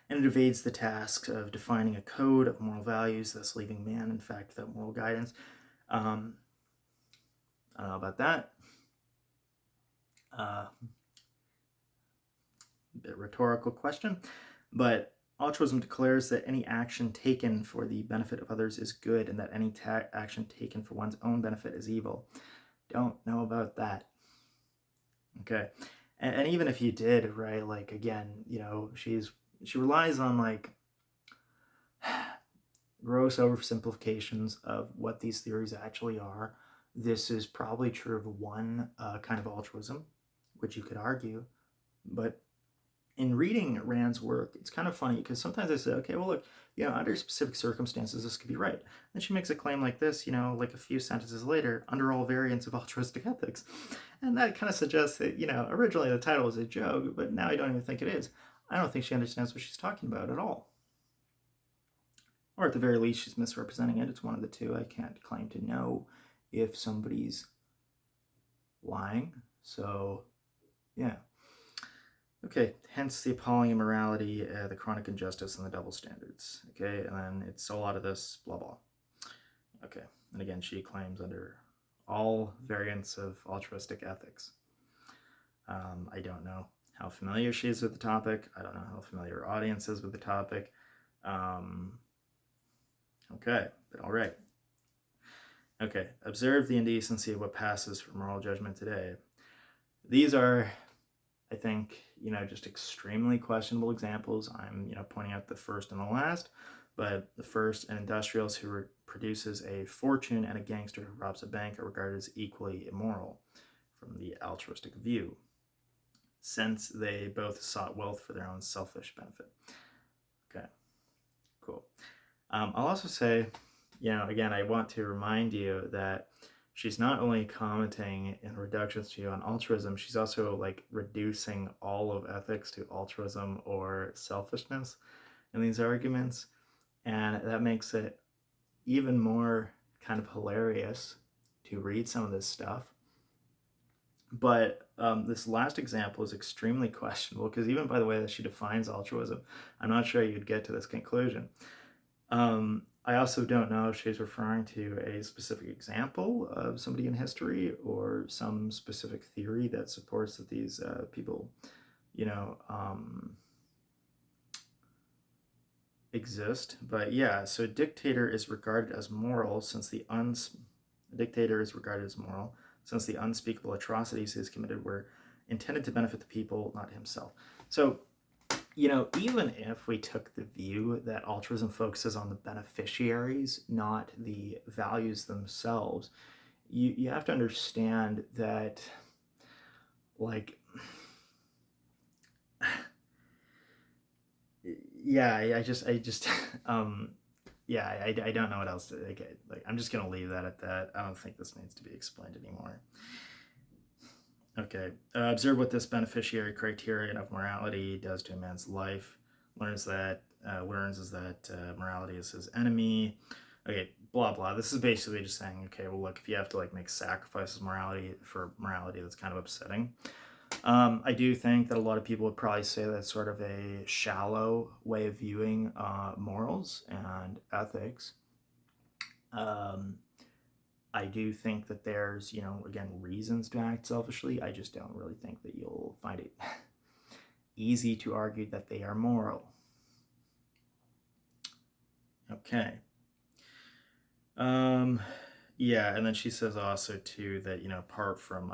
And it evades the task of defining a code of moral values, thus leaving man, in fact, without moral guidance. I don't know about that. Bit rhetorical question, but altruism declares that any action taken for the benefit of others is good, and that any action taken for one's own benefit is evil. Don't know about that. Okay, and even if you did, right? Like again, she relies on gross oversimplifications of what these theories actually are. This is probably true of one kind of altruism, which you could argue, but in reading Rand's work, it's kind of funny because sometimes I say, okay, well, look, under specific circumstances, this could be right. Then she makes a claim like this, like a few sentences later, under all variants of altruistic ethics. And that kind of suggests that, originally the title was a joke, but now I don't even think it is. I don't think she understands what she's talking about at all. Or at the very least, she's misrepresenting it. It's one of the two. I can't claim to know if somebody's lying. So, yeah. Okay, hence the appalling immorality, the chronic injustice, and the double standards. Okay, and then it's a lot of this, blah, blah. Okay, and again, she claims under all variants of altruistic ethics. I don't know how familiar she is with the topic. I don't know how familiar her audience is with the topic. Okay, but all right. Okay, observe the indecency of what passes for moral judgment today. These are, I think, just extremely questionable examples. I'm, pointing out the first and the last, but the first, an industrialist who produces a fortune and a gangster who robs a bank are regarded as equally immoral from the altruistic view, since they both sought wealth for their own selfish benefit. Okay, cool. I'll also say, again, I want to remind you that she's not only commenting in reductionist view on altruism, she's also reducing all of ethics to altruism or selfishness in these arguments. And that makes it even more kind of hilarious to read some of this stuff. But this last example is extremely questionable because even by the way that she defines altruism, I'm not sure you'd get to this conclusion. I also don't know if she's referring to a specific example of somebody in history or some specific theory that supports that these people, exist. But yeah, so a dictator is regarded as moral since the unspeakable atrocities he has committed were intended to benefit the people, not himself. So even if we took the view that altruism focuses on the beneficiaries, not the values themselves, you have to understand that, yeah, I don't know what else to, I'm just going to leave that at that. I don't think this needs to be explained anymore. Okay, observe what this beneficiary criterion of morality does to a man's life. Learns is that morality is his enemy. Okay, blah, blah. This is basically just saying, okay, well, look, if you have to make sacrifices for morality, that's kind of upsetting. I do think that a lot of people would probably say that's sort of a shallow way of viewing morals and ethics. I I do think that there's, again, reasons to act selfishly. I just don't really think that you'll find it easy to argue that they are moral. Okay. Yeah, and then she says also too that, apart from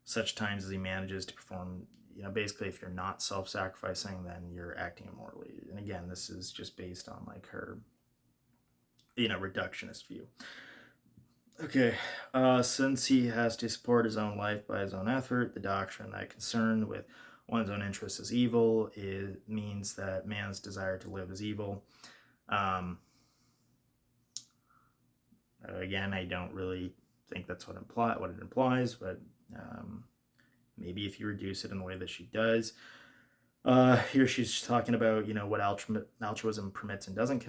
such times as he manages to perform, basically if you're not self-sacrificing, then you're acting immorally. And again, this is just based on like her, reductionist view. Okay, since he has to support his own life by his own effort, the doctrine that concern with one's own interests is evil. It means that man's desire to live is evil. Again, I don't really think that's what it implies, but maybe if you reduce it in the way that she does. Here she's talking about, what altruism permits and doesn't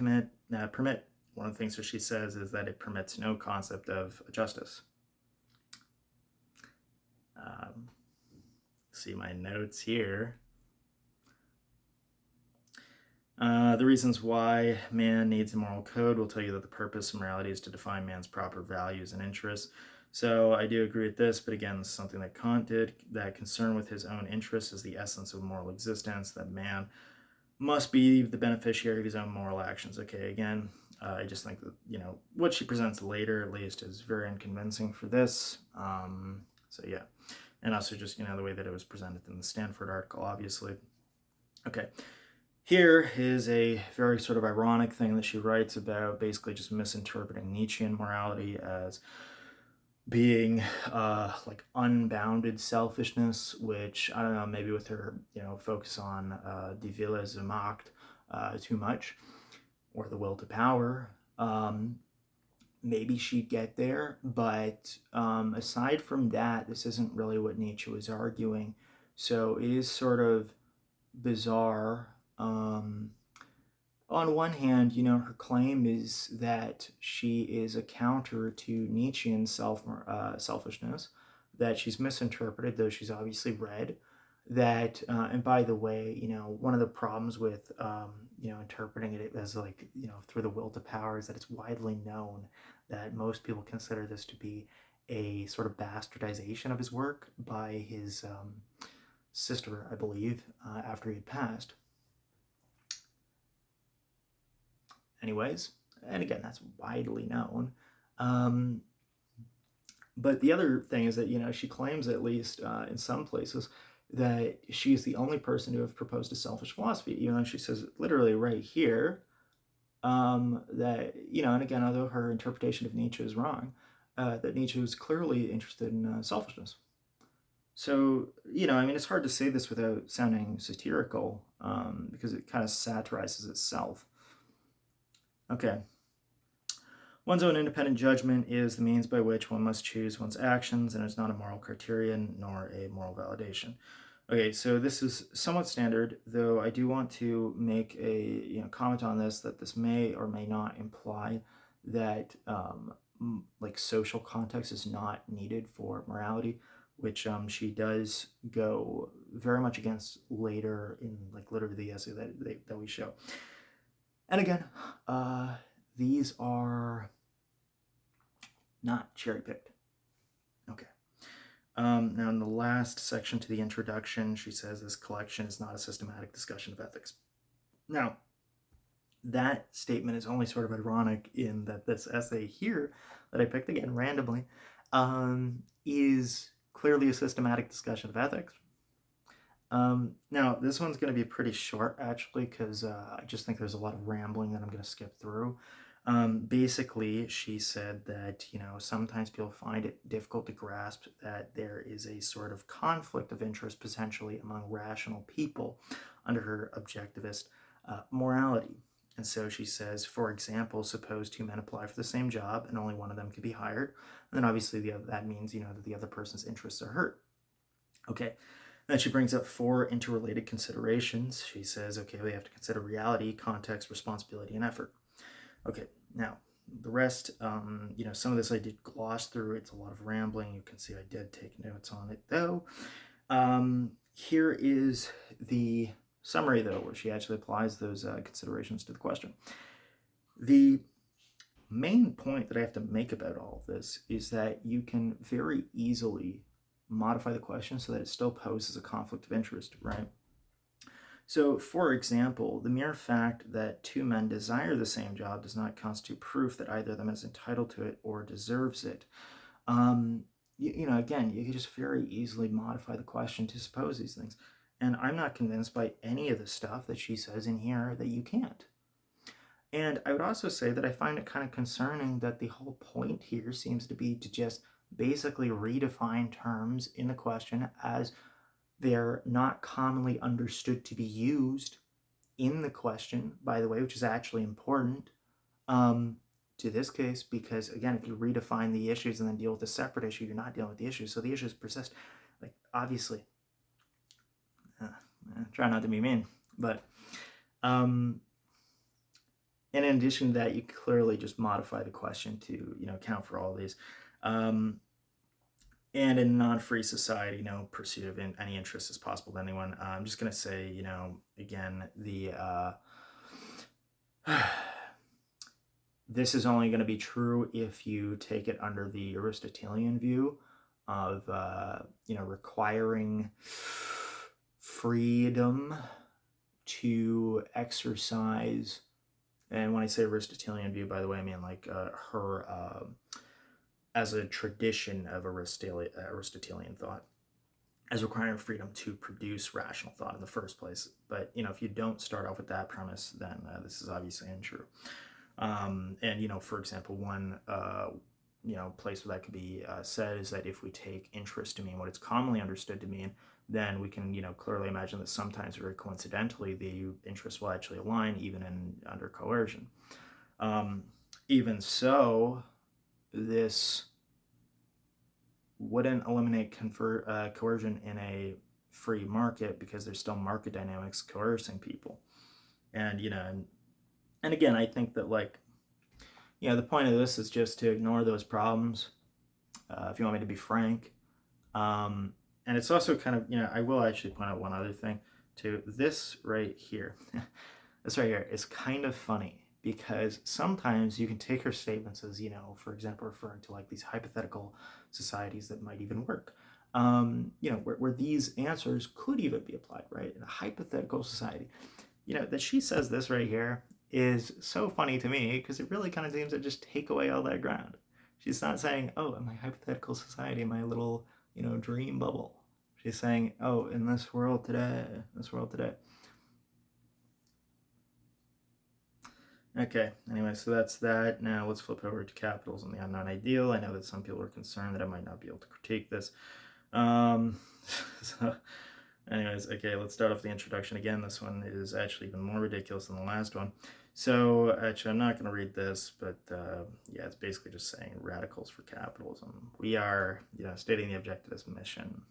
permit. One of the things that she says is that it permits no concept of justice. See my notes here. The reasons why man needs a moral code will tell you that the purpose of morality is to define man's proper values and interests. So I do agree with this, but again, this is something that Kant did, that concern with his own interests is the essence of moral existence, that man must be the beneficiary of his own moral actions. Okay, again, I just think that, what she presents later, at least, is very unconvincing for this. So yeah, and also just, the way that it was presented in the Stanford article, obviously. Okay. Here is a very sort of ironic thing that she writes about, basically just misinterpreting Nietzschean morality as being like unbounded selfishness, which, I don't know, maybe with her, focus on die Wille zur Macht too much, or the will to power, maybe she'd get there. But aside from that, this isn't really what Nietzsche was arguing. So it is sort of bizarre. On one hand, her claim is that she is a counter to Nietzschean selfishness, that she's misinterpreted, though she's obviously read, that, and by the way, one of the problems with, interpreting it as like, through the will to power is that it's widely known that most people consider this to be a sort of bastardization of his work by his sister, I believe, after he had passed. Anyways, and again, that's widely known. But the other thing is that, she claims, at least in some places, that she's the only person to have proposed a selfish philosophy, even though she says literally right here that, and again, although her interpretation of Nietzsche is wrong, that Nietzsche was clearly interested in selfishness. So, it's hard to say this without sounding satirical, because it kind of satirizes itself. Okay. One's own independent judgment is the means by which one must choose one's actions, and is not a moral criterion nor a moral validation. Okay, so this is somewhat standard, though I do want to make a comment on this, that this may or may not imply that like social context is not needed for morality, which she does go very much against later in like literally the essay that we show. And again, these are not cherry-picked. Okay. Now in the last section to the introduction, she says this collection is not a systematic discussion of ethics. Now, that statement is only sort of ironic in that this essay here, that I picked again randomly, is clearly a systematic discussion of ethics. Now, this one's going to be pretty short, actually, because I just think there's a lot of rambling that I'm going to skip through. Basically, she said that, sometimes people find it difficult to grasp that there is a sort of conflict of interest potentially among rational people under her objectivist morality. And so she says, for example, suppose two men apply for the same job and only one of them can be hired. And then obviously that means, that the other person's interests are hurt. Okay. Then she brings up 4 interrelated considerations. She says, okay, we have to consider reality, context, responsibility, and effort. Okay, now, the rest, some of this I did gloss through. It's a lot of rambling. You can see I did take notes on it, though. Here is the summary, though, where she actually applies those considerations to the question. The main point that I have to make about all of this is that you can very easily modify the question so that it still poses a conflict of interest, right? So, for example, the mere fact that two men desire the same job does not constitute proof that either of them is entitled to it or deserves it. Again, you can just very easily modify the question to suppose these things. And I'm not convinced by any of the stuff that she says in here that you can't. And I would also say that I find it kind of concerning that the whole point here seems to be to just basically redefine terms in the question as they're not commonly understood to be used in the question, by the way, which is actually important to this case, because again, if you redefine the issues and then deal with a separate issue, you're not dealing with the issues. So the issues persist. Like, obviously, try not to be mean, but and in addition to that, you clearly just modify the question to, account for all these. And in a non-free society, pursuit of any interest is possible to anyone. I'm just going to say, again, this is only going to be true if you take it under the Aristotelian view of, requiring freedom to exercise. And when I say Aristotelian view, by the way, I mean like her as a tradition of Aristotelian thought, as requiring freedom to produce rational thought in the first place. But, if you don't start off with that premise, then this is obviously untrue. And, for example, one, place where that could be said is that if we take interest to mean what it's commonly understood to mean, then we can, clearly imagine that sometimes very coincidentally, the interests will actually align even under coercion. Even so, this wouldn't eliminate coercion in a free market because there's still market dynamics coercing people. And, and again, I think that the point of this is just to ignore those problems, if you want me to be frank. And it's also kind of, I will actually point out one other thing too. This right here, this right here is kind of funny because sometimes you can take her statements as, for example, referring to like these hypothetical societies that might even work, where these answers could even be applied, right? In a hypothetical society, that she says this right here is so funny to me because it really kind of seems to just take away all that ground. She's not saying, oh, in my hypothetical society, my little, dream bubble. She's saying, oh, in this world today. Okay, anyway, so that's that. Now let's flip over to Capitalism, the Unknown Ideal. I know that some people are concerned that I might not be able to critique this. So anyways, okay, let's start off the introduction again. This one is actually even more ridiculous than the last one. So actually, I'm not going to read this, but it's basically just saying radicals for capitalism. We are, stating the objectivist mission.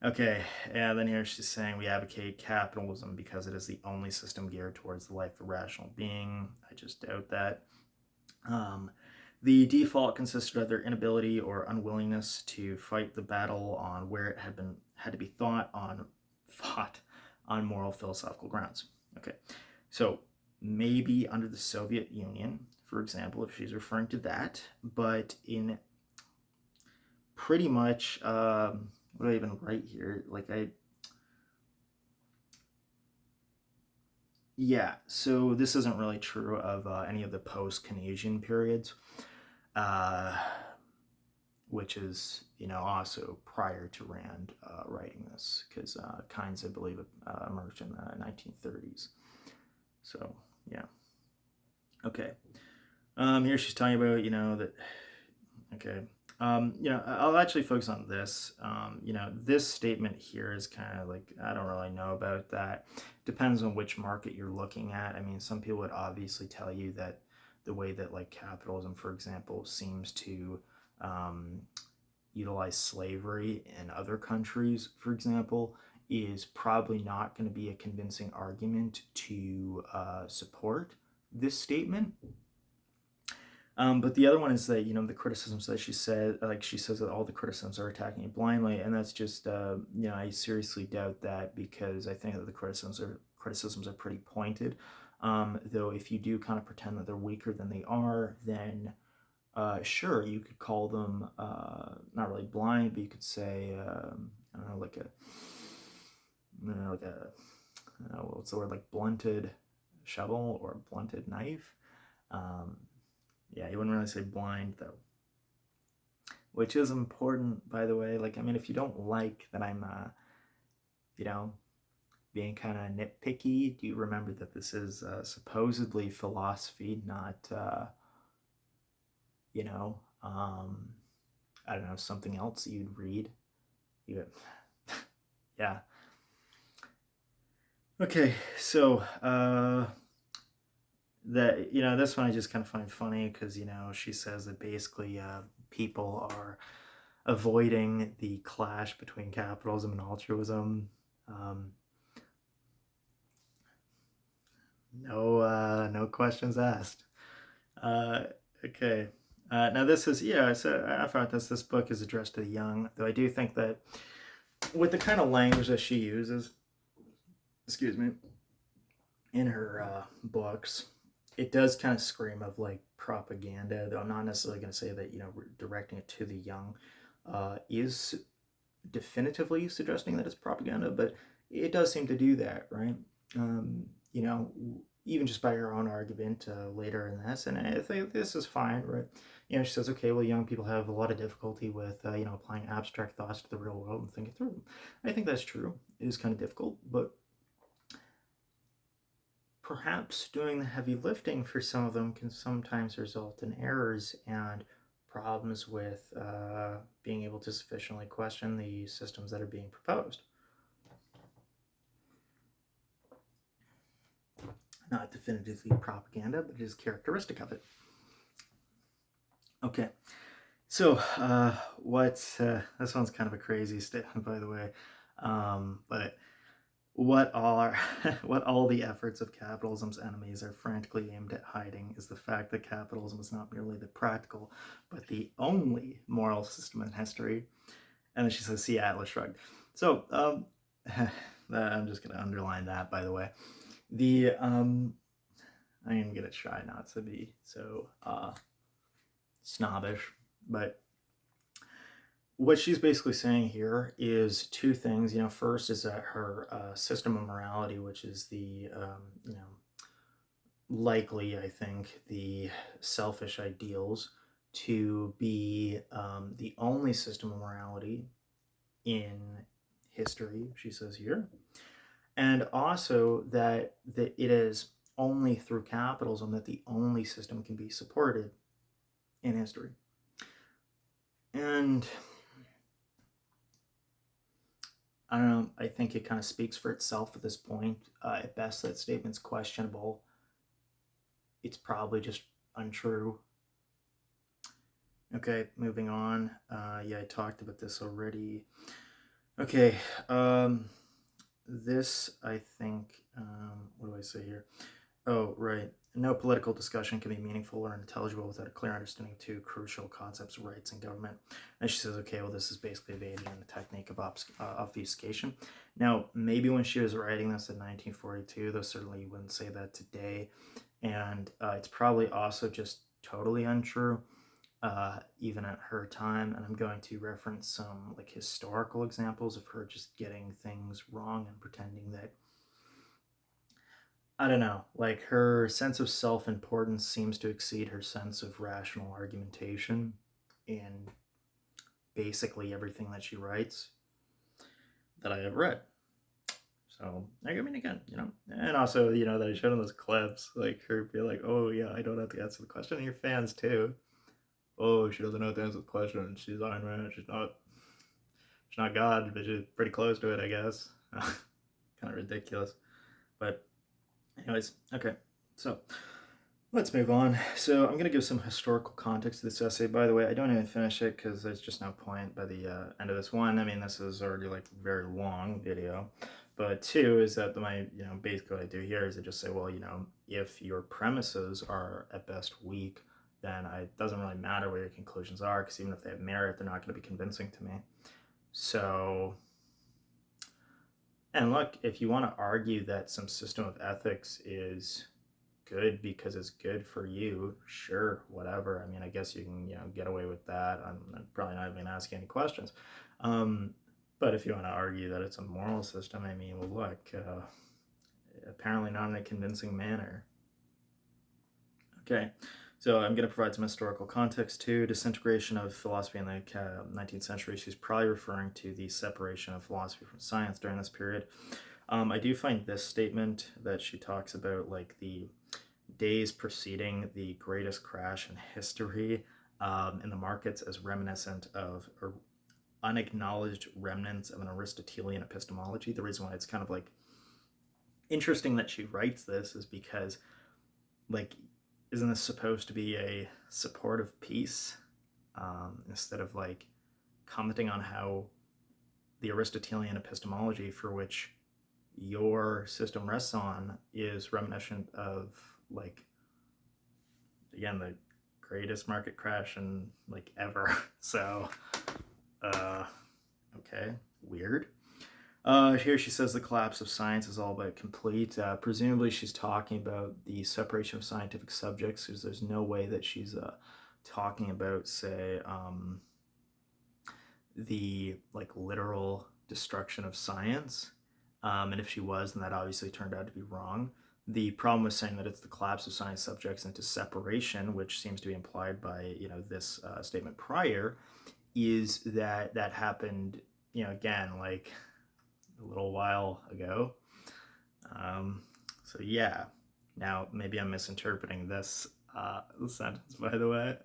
Okay, and then here she's saying we advocate capitalism because it is the only system geared towards the life of a rational being. I just doubt that. The default consisted of their inability or unwillingness to fight the battle on where it had to be fought on moral philosophical grounds. Okay, so maybe under the Soviet Union, for example, if she's referring to that, but in pretty much, what do I even write here? So this isn't really true of any of the post-Keynesian periods, which is, also prior to Rand writing this, because Keynes, I believe, emerged in the 1930s. So, yeah. Okay. Here she's talking about, that, okay. I'll actually focus on this. This statement here is kind of like, I don't really know about that. Depends on which market you're looking at. I mean, some people would obviously tell you that the way that like capitalism, for example, seems to utilize slavery in other countries, for example, is probably not going to be a convincing argument to support this statement. But the other one is that, the criticisms that she says that all the criticisms are attacking you blindly. And that's just, I seriously doubt that because I think that the criticisms are pretty pointed. Though if you do kind of pretend that they're weaker than they are, then sure, you could call them not really blind, but you could say, I don't know, like a, what's the word, like blunted shovel or blunted knife. Yeah, you wouldn't really say blind though, which is important, by the way. Like, I mean, if you don't like that I'm, being kind of nitpicky, do you remember that this is supposedly philosophy, not, I don't know, something else you'd read? Yeah. Okay, so this one I just kind of find funny because she says that basically people are avoiding the clash between capitalism and altruism. No questions asked. Okay. Now this is So I thought this book is addressed to the young, though I do think that with the kind of language that she uses, excuse me, in her books, it does kind of scream of like propaganda. Though I'm not necessarily going to say that directing it to the young is definitively suggesting that it's propaganda, but it does seem to do that, right? You know, even just by her own argument later in this, and I think this is fine, right? She says, okay, well, young people have a lot of difficulty with, applying abstract thoughts to the real world and thinking through them. I think that's true. It is kind of difficult, but perhaps doing the heavy lifting for some of them can sometimes result in errors and problems with being able to sufficiently question the systems that are being proposed. Not definitively propaganda, but it is characteristic of it. Okay, so this one's kind of a crazy statement, by the way, but what all the efforts of capitalism's enemies are frantically aimed at hiding is the fact that capitalism is not merely the practical, but the only moral system in history. And then she says, "See, Atlas shrugged." So I'm just going to underline that, by the way. I'm going to try not to be so snobbish, but what she's basically saying here is two things. First is that her system of morality, which is the, likely, I think, the selfish ideals, to be the only system of morality in history, she says here. And also that it is only through capitalism that the only system can be supported in history. And I don't know, I think it kind of speaks for itself at this point. At best, that statement's questionable. It's probably just untrue. Okay, moving on. I talked about this already. Okay, this, I think, what do I say here? Oh, right. No political discussion can be meaningful or intelligible without a clear understanding of two crucial concepts of rights and government. And she says, okay, well, this is basically evading the technique of obfuscation. Now, maybe when she was writing this in 1942, though certainly you wouldn't say that today. And it's probably also just totally untrue, even at her time. And I'm going to reference some like historical examples of her just getting things wrong and pretending that, I don't know, like her sense of self-importance seems to exceed her sense of rational argumentation in basically everything that she writes that I have read. So, I mean, again, and also, that I showed in those clips, like her be like, oh yeah, I don't have to answer the question, and your fans too. Oh, she doesn't know the answer to the question. She's Ayn Rand. She's not God, but she's pretty close to it, I guess. Kind of ridiculous. But anyways, okay. So let's move on. So I'm going to give some historical context to this essay. By the way, I don't even finish it because there's just no point by the end of this one. I mean, this is already like a very long video. But two is that basically what I do here is I just say, well, if your premises are at best weak, then it doesn't really matter what your conclusions are, because even if they have merit, they're not going to be convincing to me. So, and look, if you want to argue that some system of ethics is good because it's good for you, sure, whatever. I mean, I guess you can, get away with that. I'm probably not even asking any questions. But if you want to argue that it's a moral system, I mean, well, look, apparently not in a convincing manner. Okay, so I'm going to provide some historical context too. Disintegration of philosophy in the 19th century. She's probably referring to the separation of philosophy from science during this period. I do find this statement that she talks about, like, the days preceding the greatest crash in history in the markets, as reminiscent of, or unacknowledged remnants of, an Aristotelian epistemology. The reason why it's kind of like interesting that she writes this is because, like, isn't this supposed to be a supportive piece, instead of like commenting on how the Aristotelian epistemology for which your system rests on is reminiscent of, like, again, the greatest market crash in, like, ever. So okay, weird. Here she says the collapse of science is all but complete. Presumably she's talking about the separation of scientific subjects, because there's no way that she's talking about, say, the, like, literal destruction of science. And if she was, then that obviously turned out to be wrong. The problem with saying that it's the collapse of science subjects into separation, which seems to be implied by, this statement prior, is that that happened, again, like, a little while ago. So yeah. Now, maybe I'm misinterpreting this sentence, by the way.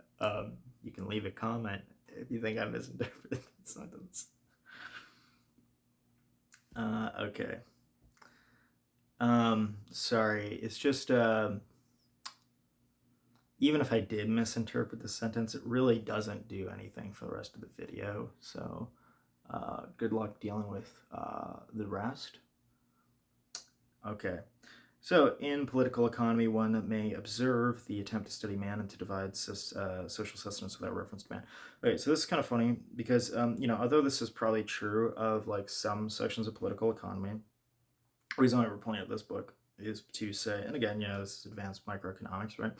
You can leave a comment if you think I'm misinterpreting that sentence. Okay. Sorry, it's just, even if I did misinterpret the sentence, it really doesn't do anything for the rest of the video, so good luck dealing with the rest. Okay, so in political economy, one may observe the attempt to study man and to divide social sustenance without reference to man. Okay, so this is kind of funny because, although this is probably true of, like, some sections of political economy, the reason why we're pointing out this book is to say, and again, this is advanced microeconomics, right?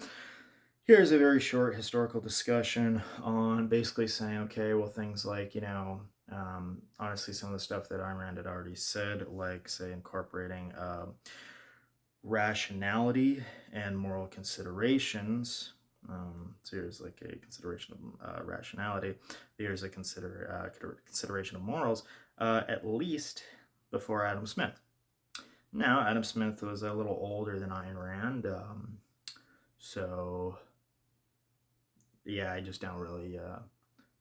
Here's a very short historical discussion on basically saying, okay, well, things like, honestly, some of the stuff that Ayn Rand had already said, like, say, incorporating rationality and moral considerations. So here's, like, a consideration of rationality. Here's a consideration of morals, at least before Adam Smith. Now, Adam Smith was a little older than Ayn Rand, so yeah, I just don't really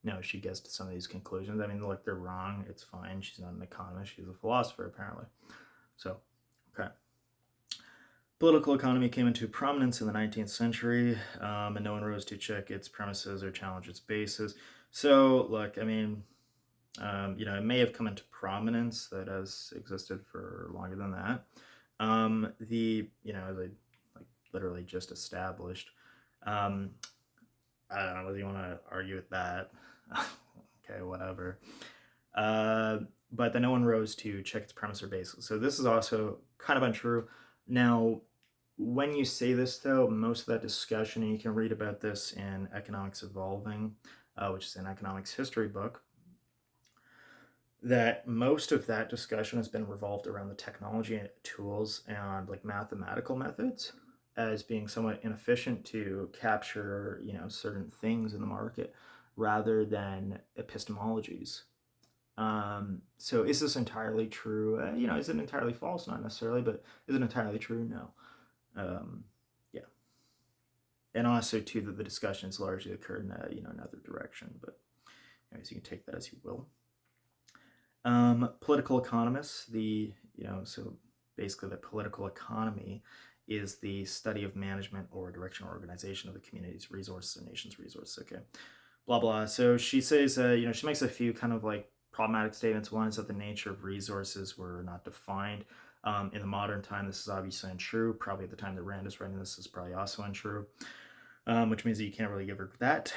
know if she gets to some of these conclusions. I mean, look, they're wrong. It's fine. She's not an economist. She's a philosopher, apparently. So, okay. Political economy came into prominence in the 19th century, and no one rose to check its premises or challenge its basis. So, look, I mean, it may have come into prominence, that has existed for longer than that. As I, like, literally just established, I don't know whether you want to argue with that. Okay, whatever. But then no one rose to check its premise or basis. So this is also kind of untrue. Now, when you say this, though, most of that discussion, and you can read about this in Economics Evolving, which is an economics history book, that most of that discussion has been revolved around the technology and tools and, like, mathematical methods as being somewhat inefficient to capture, certain things in the market rather than epistemologies. So is this entirely true? Is it entirely false? Not necessarily, but is it entirely true? No. Yeah. And also, too, that the discussions largely occurred in another direction, but anyways, you can take that as you will. Political economists, so basically the political economy is the study of management or direction or organization of the community's resources or nation's resources. Okay, blah, blah. So she says, she makes a few kind of, like, problematic statements. One is that the nature of resources were not defined. In the modern time, this is obviously untrue. Probably at the time that Rand is writing this is probably also untrue, which means that you can't really give her that.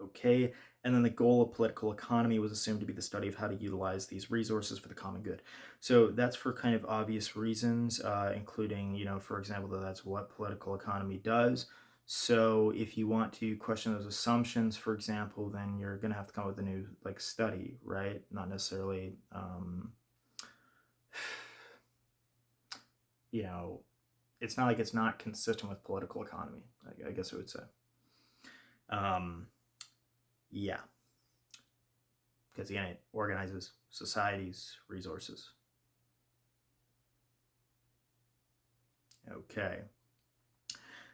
Okay, And then the goal of political economy was assumed to be the study of how to utilize these resources for the common good. So that's for kind of obvious reasons, including, for example, that that's what political economy does. So if you want to question those assumptions, for example, then you're going to have to come up with a new study, right? Not necessarily, it's not like it's not consistent with political economy, I guess I would say. Yeah. Because again, it organizes society's resources. Okay.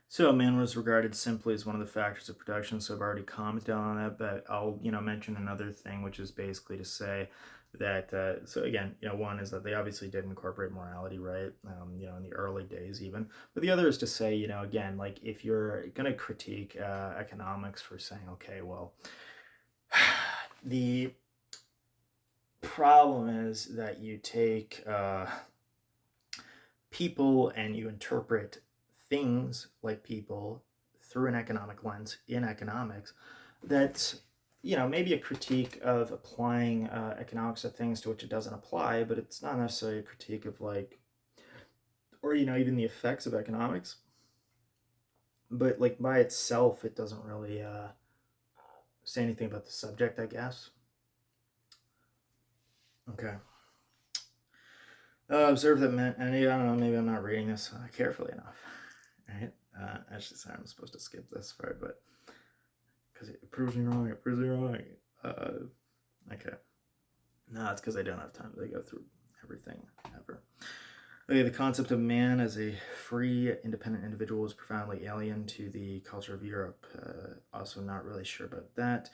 So man was regarded simply as one of the factors of production, so I've already commented on that, but I'll, mention another thing, which is basically to say that, so again, one is that they obviously did incorporate morality, right, in the early days even, but the other is to say, again, like if you're going to critique economics for saying, okay, well, the problem is that you take people and you interpret things like people through an economic lens in economics, that's maybe a critique of applying economics to things to which it doesn't apply, but it's not necessarily a critique of or even the effects of economics, but by itself it doesn't really say anything about the subject, I guess. Okay. Observe that men, and I don't know, maybe I'm not reading this carefully enough, right? Actually, sorry, I'm supposed to skip this part, but because it proves me wrong, okay. No, it's because I don't have time to go through everything ever. Okay, the concept of man as a free, independent individual is profoundly alien to the culture of Europe. Also not really sure about that.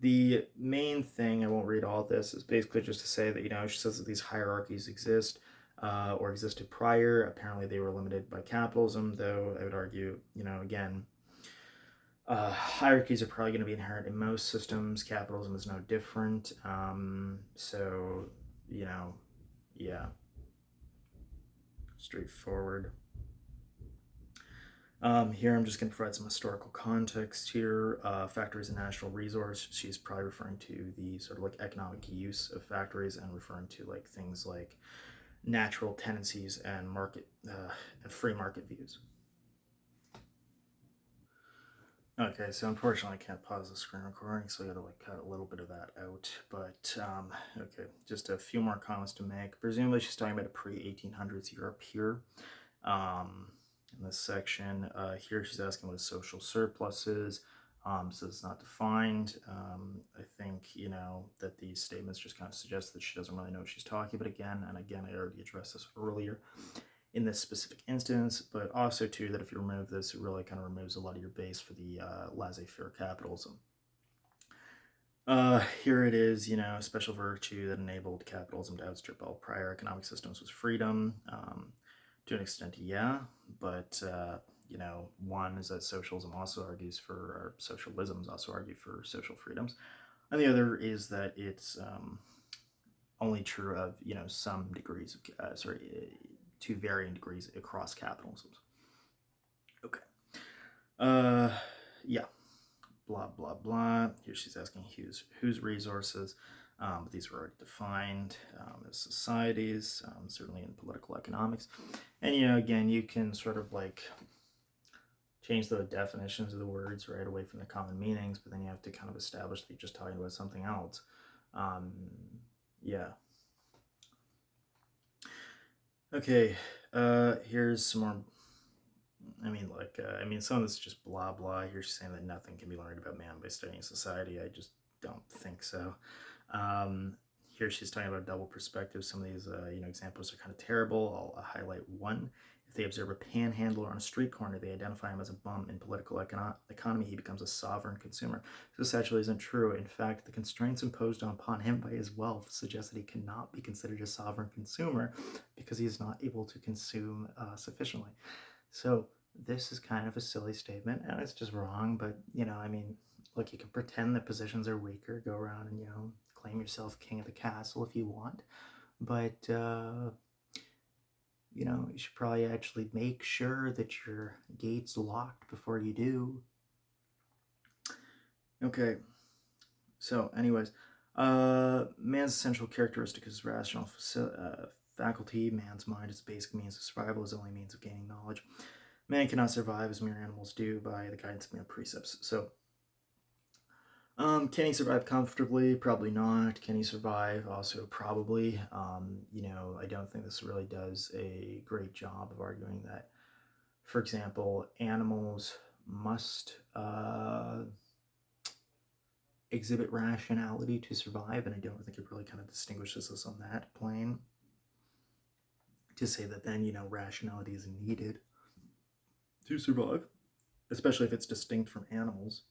The main thing, I won't read all this, is basically just to say that, she says that these hierarchies exist or existed prior. Apparently they were limited by capitalism, though I would argue, again, hierarchies are probably going to be inherent in most systems. Capitalism is no different. So, yeah, straightforward. Here I'm just going to provide some historical context here. Factories and national resource, she's probably referring to the sort of economic use of factories and referring to things like natural tendencies and market and free market views. Okay, so unfortunately I can't pause the screen recording, so I gotta cut a little bit of that out. But okay, just a few more comments to make. Presumably she's talking about a pre-1800s Europe here. In this section here, she's asking what a social surplus is. So it's not defined. I think that these statements just kind of suggest that she doesn't really know what she's talking about again. And again, I already addressed this earlier in this specific instance, but also too that if you remove this, it really kind of removes a lot of your base for the laissez-faire capitalism. Here it is, a special virtue that enabled capitalism to outstrip all prior economic systems was freedom. To an extent, yeah, but one is that socialism also argues for, or socialisms also argue for social freedoms, and the other is that it's only true of some degrees of to varying degrees across capitalisms. Okay. Yeah. Blah blah blah. Here she's asking whose resources. But these were already defined as societies, certainly in political economics. And, again, you can sort of change the definitions of the words right away from the common meanings, but then you have to kind of establish that you're just talking about something else. Yeah. Okay, here's some more. Some of this is just blah blah. You're saying that nothing can be learned about man by studying society. I just don't think so. Here she's talking about double perspective. Some of these, examples are kind of terrible. I'll highlight one. If they observe a panhandler on a street corner, they identify him as a bum. In political economy, he becomes a sovereign consumer. This actually isn't true. In fact, the constraints imposed upon him by his wealth suggest that he cannot be considered a sovereign consumer because he is not able to consume sufficiently. So this is kind of a silly statement, and it's just wrong, but, look, you can pretend that positions are weaker, go around and, claim yourself king of the castle if you want, but, you should probably actually make sure that your gate's locked before you do. Okay, so anyways, man's essential characteristic is rational faculty. Man's mind is the basic means of survival, his only means of gaining knowledge. Man cannot survive as mere animals do by the guidance of mere precepts. So, can he survive comfortably? Probably not. Can he survive? Also, probably. I don't think this really does a great job of arguing that, for example, animals must exhibit rationality to survive, and I don't think it really kind of distinguishes us on that plane. To say that then, rationality is needed to survive, especially if it's distinct from animals.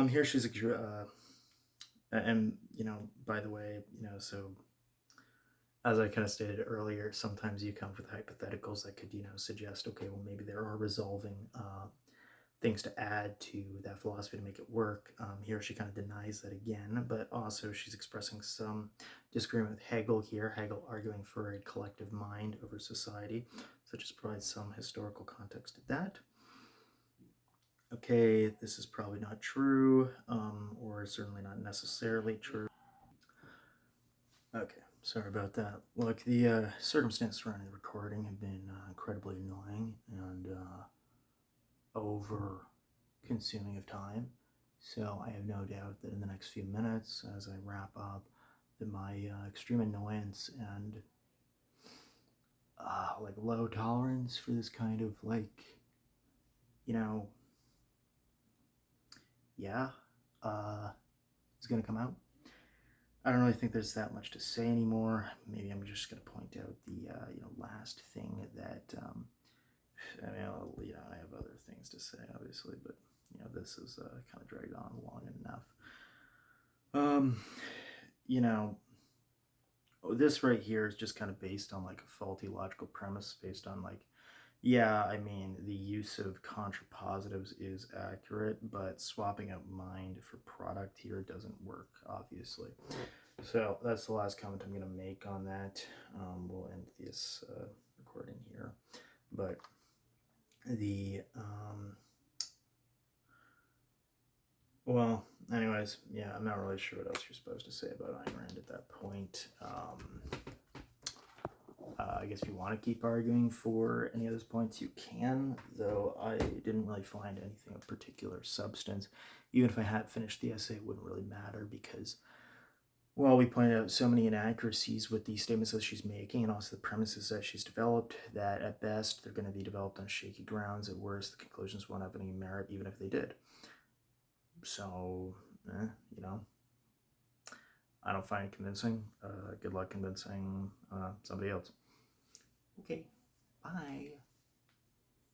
Here she's, and, by the way, so as I kind of stated earlier, sometimes you come up with hypotheticals that could, suggest, okay, well, maybe there are resolving things to add to that philosophy to make it work. Here she kind of denies that again, but also she's expressing some disagreement with Hegel here. Hegel arguing for a collective mind over society, so just provides some historical context to that. Okay, this is probably not true, or certainly not necessarily true. Okay, sorry about that. Look, the circumstances surrounding the recording have been incredibly annoying and over consuming of time. So I have no doubt that in the next few minutes, as I wrap up, that my extreme annoyance and low tolerance for this kind of is going to come out. I don't really think there's that much to say anymore. Maybe I'm just going to point out the last thing that I have other things to say, obviously, but this is kind of dragged on long enough. This right here is just kind of based on a faulty logical premise, based on the use of contrapositives is accurate, but swapping out mind for product here doesn't work, obviously. So that's the last comment I'm going to make on that. We'll end this recording here. But anyways, I'm not really sure what else you're supposed to say about Ayn Rand at that point. I guess if you want to keep arguing for any of those points, you can, though I didn't really find anything of particular substance. Even if I had finished the essay, it wouldn't really matter because, well, we pointed out so many inaccuracies with the statements that she's making and also the premises that she's developed that at best they're going to be developed on shaky grounds. At worst, the conclusions won't have any merit even if they did. So, I don't find it convincing. Good luck convincing somebody else. Okay, bye.